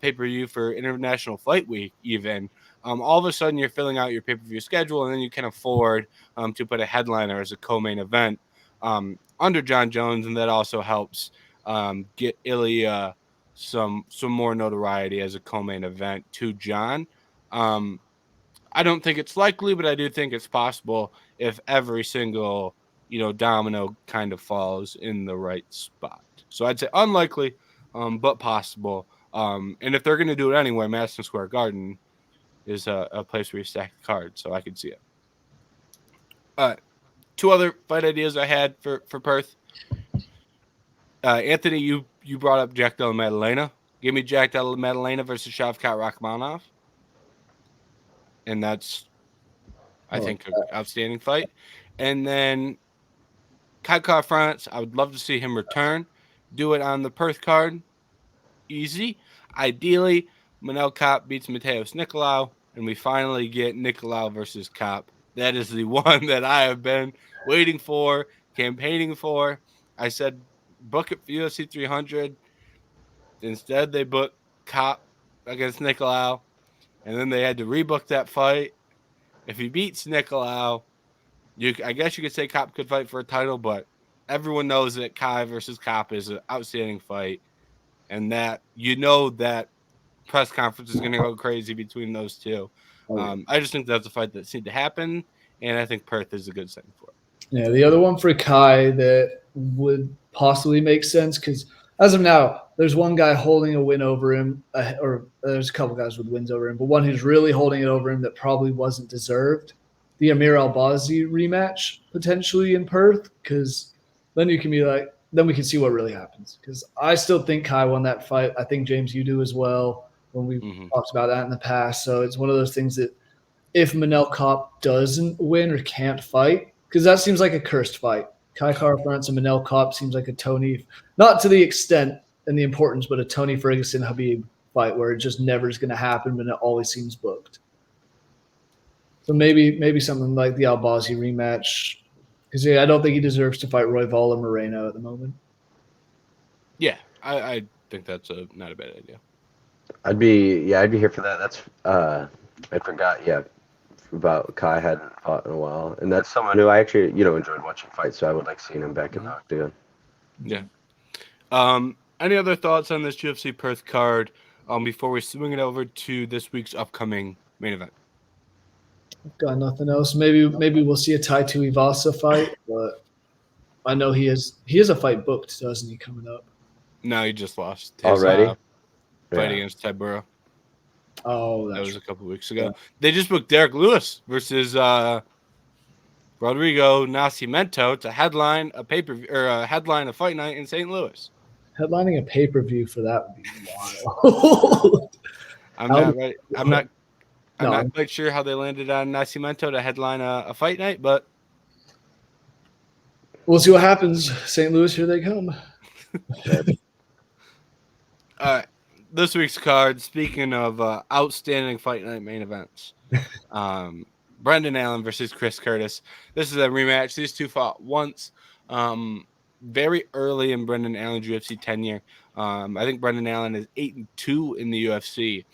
pay-per-view for International Fight Week, even all of a sudden you're filling out your pay-per-view schedule, and then you can afford to put a headliner as a co-main event under John Jones, and that also helps get Ilya some more notoriety as a co-main event to John. I don't think it's likely, but I do think it's possible if every single domino kind of falls in the right spot. So I'd say unlikely, but possible. And if they're going to do it anyway, Madison Square Garden is a place where you stack the cards, so I could see it. 2 other fight ideas I had for Perth. Anthony, you brought up Jack Della Maddalena. Give me Jack Della Maddalena versus Shavkat Rakhmonov. And that's, I think, an outstanding fight. And then Kai France, I would love to see him return. Do it on the Perth card. Easy. Ideally, Manel Kopp beats Mateus Nicolau, and we finally get Nicolau versus Kopp. That is the one that I have been waiting for, campaigning for. I said book it for UFC 300. Instead, they booked Kopp against Nicolau, and then they had to rebook that fight. If he beats Nicolau, I guess you could say Kopp could fight for a title, but everyone knows that Kai versus Kopp is an outstanding fight, and that that press conference is going to go crazy between those two. I just think that's a fight that needs to happen, and I think Perth is a good setting for it. Yeah, the other one for Kai that would possibly make sense, because as of now, there's one guy holding a win over him, or there's a couple guys with wins over him, but one who's really holding it over him that probably wasn't deserved. The Amir Albazi rematch potentially in Perth, because then you can be like, then we can see what really happens. Because I still think Kai won that fight. I think, James, you do as well when we've talked about that in the past. So it's one of those things that if Manel Kopp doesn't win or can't fight, because that seems like a cursed fight. Kai France and Manel Kopp seems like a Tony, not to the extent and the importance, but a Tony Ferguson Habib fight where it just never is going to happen, but it always seems booked. So maybe something like the Albazi rematch, because I don't think he deserves to fight Royval or Moreno at the moment. Yeah, I think that's not a bad idea. I'd be here for that. That's I forgot. Yeah, about Kai hadn't fought in a while, and that's someone who I actually enjoyed watching fight, so I would like seeing him back in the octagon. Yeah. Any other thoughts on this UFC Perth card before we swing it over to this week's upcoming main event? Got nothing else. Maybe we'll see a Tai Tuivasa fight, but I know he has a fight booked, doesn't he, coming up? No, he just lost his Already? fight Yeah. against Ted Burrow. Oh, That that's was a couple weeks ago. Yeah. They just booked Derek Lewis versus Rodrigo Nascimento to headline a pay-per-view or headline a fight night in St. Louis. headlining a pay-per-view for that would be wild. I'm not ready. I'm No. not quite sure how they landed on Nascimento to headline a fight night, but We'll see what happens. St. Louis, here they come. all right. This week's card, speaking of outstanding fight night main events, Brendan Allen versus Chris Curtis. This is a rematch. These two fought once very early in Brendan Allen's UFC tenure. I think Brendan Allen is 8-2 in the UFC,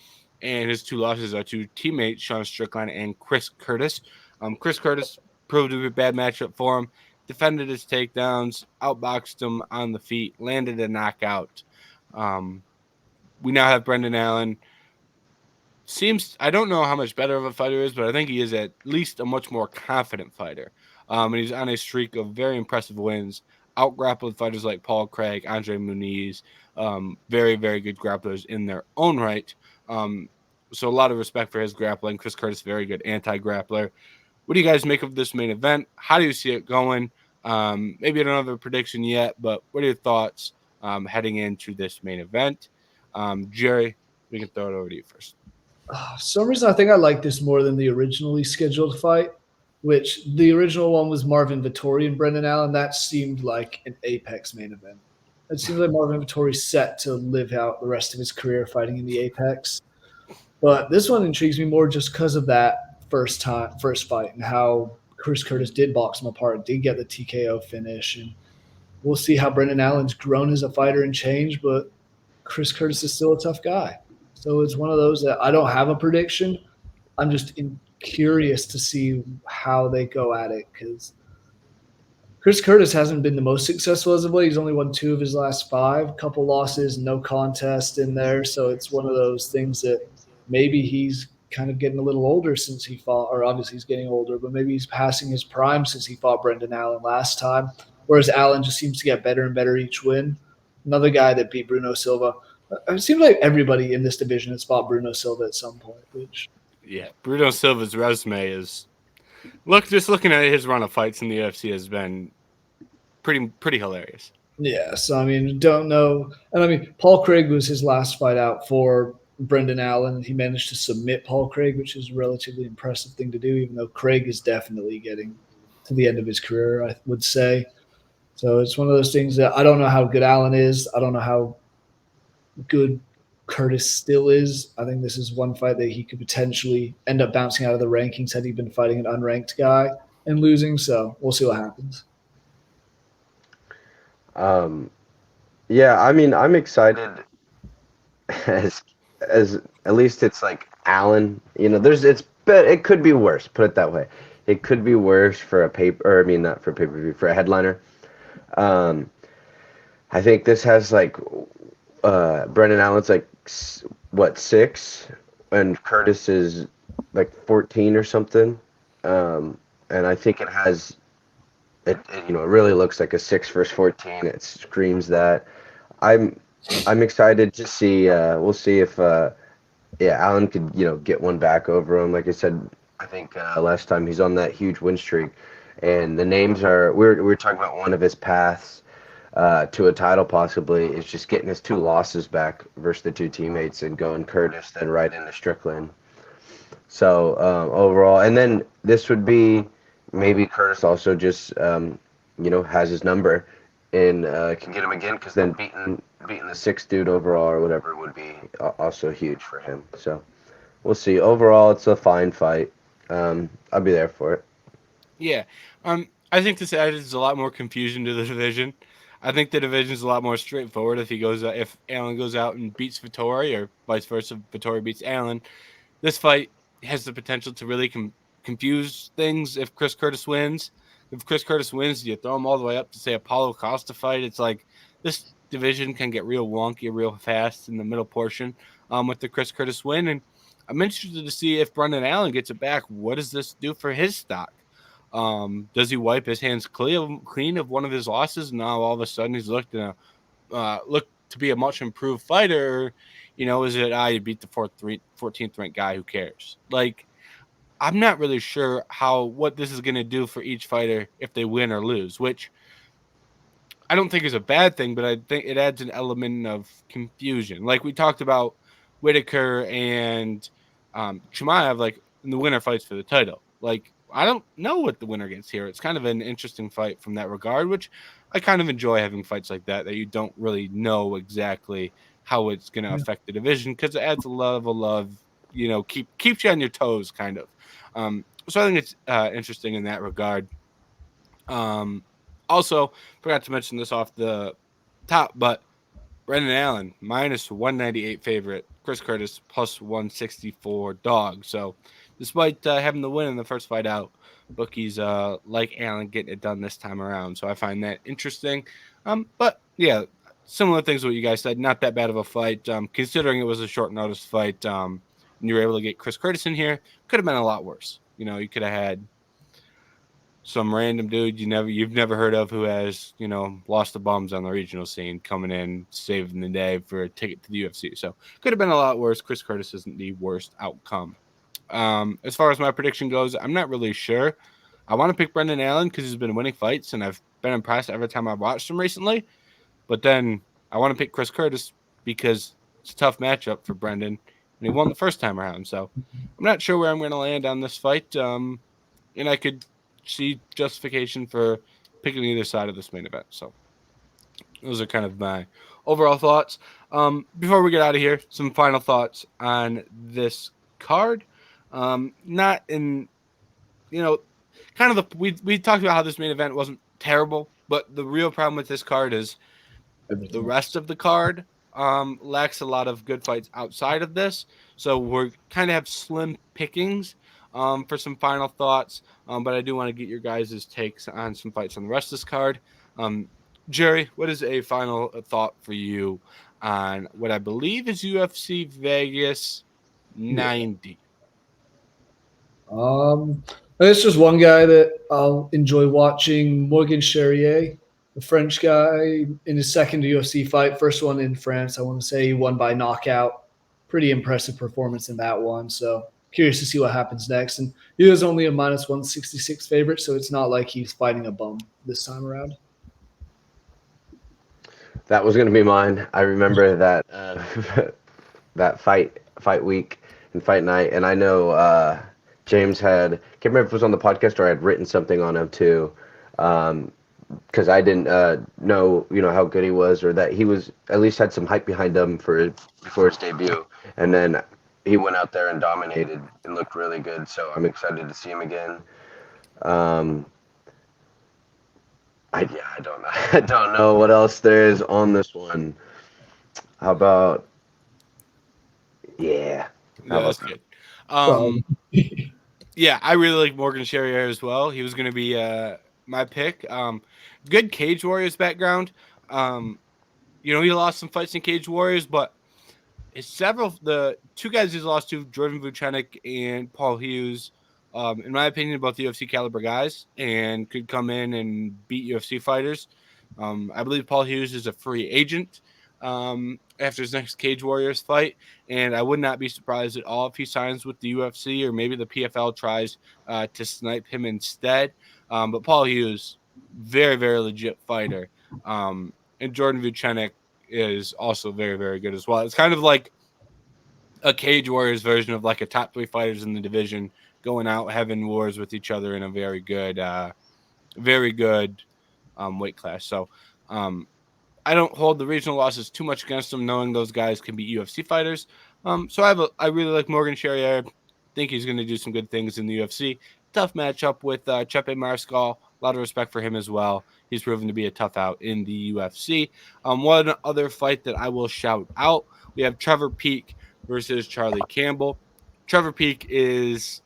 and his two losses are to teammates Sean Strickland and Chris Curtis. Chris Curtis proved to be a bad matchup for him, defended his takedowns, outboxed him on the feet, landed a knockout. We now have Brendan Allen. I don't know how much better of a fighter he is, but I think he is at least a much more confident fighter. And he's on a streak of very impressive wins, out-grappled fighters like Paul Craig, Andre Muniz, very, very good grapplers in their own right. So a lot of respect for his grappling. Chris Curtis, very good anti-grappler. What do you guys make of this main event? How do you see it going? Maybe I don't have a prediction yet, but what are your thoughts heading into this main event? Jerry, we can throw it over to you first. For some reason, I think I like this more than the originally scheduled fight, which the original one was Marvin Vettori and Brendan Allen. That seemed like an Apex main event. It seems like Marvin Vettori's set to live out the rest of his career fighting in the Apex. But this one intrigues me more just because of that first fight and how Chris Curtis did box him apart, did get the TKO finish. And we'll see how Brendan Allen's grown as a fighter and changed, but Chris Curtis is still a tough guy. So it's one of those that I don't have a prediction. I'm just curious to see how they go at it because Chris Curtis hasn't been the most successful as of late. He's only won 2 of his last 5, a couple losses, no contest in there. So it's one of those things that maybe he's kind of getting a little older since he fought, or obviously he's getting older, but maybe he's passing his prime since he fought Brendan Allen last time, whereas Allen just seems to get better and better each win. Another guy that beat Bruno Silva. It seems like everybody in this division has fought Bruno Silva at some point. Yeah, Bruno Silva's resume is just looking at his run of fights in the UFC has been pretty hilarious. Yeah, so I mean, don't know, and I mean, Paul Craig was his last fight out for Brendan Allen. He managed to submit Paul Craig, which is a relatively impressive thing to do, even though Craig is definitely getting to the end of his career, I would say. So it's one of those things that I don't know how good Allen is. I don't know how good Curtis still is. I think this is one fight that he could potentially end up bouncing out of the rankings had he been fighting an unranked guy and losing. So we'll see what happens. Yeah, I mean, I'm excited as at least it's like Allen. It could be worse. Put it that way. It could be worse for a not for a pay-per-view, for a headliner. I think this has like Brendan Allen's like 6, and Curtis is like 14 or something. And I think it has it really looks like a 6 versus 14. It screams that. I'm excited to see. We'll see if Allen could get one back over him. Like I said, I think last time he's on that huge win streak, and the names are we're talking about one of his paths to a title possibly is just getting his 2 losses back versus the 2 teammates and going Curtis then right into Strickland. So overall, and then this would be maybe Curtis also just has his number and can get him again, because then beating the 6th dude overall or whatever would be also huge for him. So we'll see. Overall, it's a fine fight. I'll be there for it. Yeah. I think this adds a lot more confusion to the division. I think the division is a lot more straightforward if Allen goes out and beats Vettori, or vice versa, Vettori beats Allen. This fight has the potential to really confuse things if Chris Curtis wins. If Chris Curtis wins, you throw him all the way up to, say, a Paulo Costa fight. It's like this division can get real wonky real fast in the middle portion with the Chris Curtis win. And I'm interested to see if Brendan Allen gets it back. What does this do for his stock? Does he wipe his hands clean of one of his losses? Now all of a sudden he's looked to be a much improved fighter. Is it you beat the 14th ranked guy? Who cares? Like, I'm not really sure what this is going to do for each fighter if they win or lose, which I don't think is a bad thing, but I think it adds an element of confusion. Like we talked about Whitaker and Chimaev, like the winner fights for the title. Like, I don't know what the winner gets here. It's kind of an interesting fight from that regard, which I kind of enjoy having fights like that you don't really know exactly how it's going to affect the division, because it adds a level of, keeps you on your toes kind of. So I think it's interesting in that regard. Also, forgot to mention this off the top, but Brendan Allen, minus 198 favorite. Chris Curtis, plus 164 dog. So, despite having the win in the first fight out, bookies like Allen getting it done this time around. So, I find that interesting. But, yeah, similar things to what you guys said. Not that bad of a fight. Considering it was a short notice fight, and you were able to get Chris Curtis in here, could have been a lot worse. You could have had some random dude you've never heard of who has, lost the bums on the regional scene coming in, saving the day for a ticket to the UFC. So could have been a lot worse. Chris Curtis isn't the worst outcome. As far as my prediction goes, I'm not really sure. I want to pick Brendan Allen because he's been winning fights and I've been impressed every time I've watched him recently. But then I want to pick Chris Curtis because it's a tough matchup for Brendan and he won the first time around. So I'm not sure where I'm going to land on this fight. And I could see justification for picking either side of this main event. So those are kind of my overall thoughts. Before we get out of here, some final thoughts on this card. Not in, kind of we talked about how this main event wasn't terrible, but the real problem with this card is the rest of the card lacks a lot of good fights outside of this. So we're kind of have slim pickings for some final thoughts. But I do want to get your guys' takes on some fights on the rest of this card. Jerry, what is a final thought for you on what I believe is UFC Vegas 90? It's just one guy that I'll enjoy watching, Morgan Charrier, the French guy, in his second UFC fight. First one in France, I want to say he won by knockout. Pretty impressive performance in that one. So curious to see what happens next. And he was only a minus 166 favorite, so it's not like he's fighting a bum this time around. That was going to be mine. I remember that that fight week and fight night, and I know James can't remember if it was on the podcast or I had written something on him too, because I didn't know how good he was, or that he was at least had some hype behind him before his debut, and then he went out there and dominated and looked really good. So I'm excited to see him again. I don't know. I don't know what else there is on this one. How about? Yeah. That's good. Yeah, I really like Morgan Charrier as well. He was going to be my pick. Good Cage Warriors background. He lost some fights in Cage Warriors, but the two guys he's lost to, Jordan Vucenic and Paul Hughes, in my opinion, both UFC caliber guys and could come in and beat UFC fighters. I believe Paul Hughes is a free agent after his next Cage Warriors fight, and I would not be surprised at all if he signs with the UFC or maybe the PFL tries to snipe him instead. But Paul Hughes, very, very legit fighter. And Jordan Vucenic is also very, very good as well. It's kind of like a Cage Warriors version of like a top three fighters in the division going out having wars with each other in a very good weight class. So I don't hold the regional losses too much against them, knowing those guys can be UFC fighters. So I really like Morgan Charrier. Think he's going to do some good things in the UFC. Tough matchup with Chepe Mariscal. A lot of respect for him as well. He's proven to be a tough out in the UFC. One other fight that I will shout out, we have Trevor Peek versus Charlie Campbell. Trevor Peek is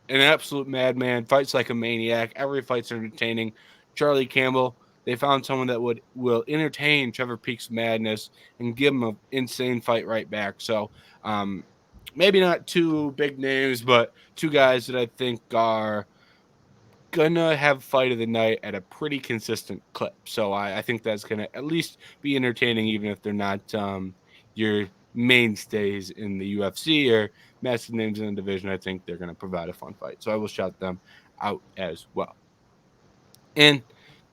an absolute madman, fights like a maniac. Every fight's entertaining. Charlie Campbell, they found someone that will entertain Trevor Peek's madness and give him an insane fight right back. So maybe not two big names, but two guys that I think are gonna have fight of the night at a pretty consistent clip. So I think that's gonna at least be entertaining, even if they're not your mainstays in the UFC or massive names in the division. I think they're gonna provide a fun fight. So I will shout them out as well. And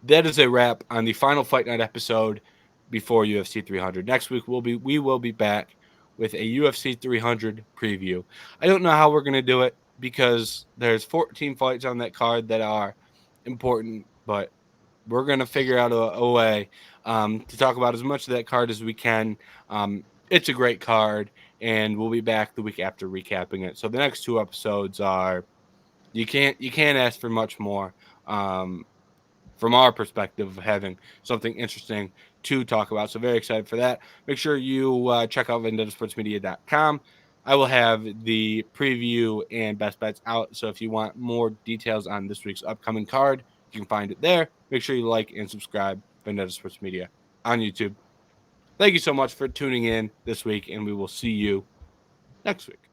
that is a wrap on the final Fight Night episode before UFC 300. Next week we will be back with a UFC 300 preview. I don't know how we're going to do it because there's 14 fights on that card that are important, but we're going to figure out a way to talk about as much of that card as we can. It's a great card, and we'll be back the week after recapping it. So the next two episodes are you can't ask for much more. From our perspective of having something interesting to talk about. So very excited for that. Make sure you check out VendettaSportsMedia.com. I will have the preview and best bets out. So if you want more details on this week's upcoming card, you can find it there. Make sure you like and subscribe Vendetta Sports Media on YouTube. Thank you so much for tuning in this week, and we will see you next week.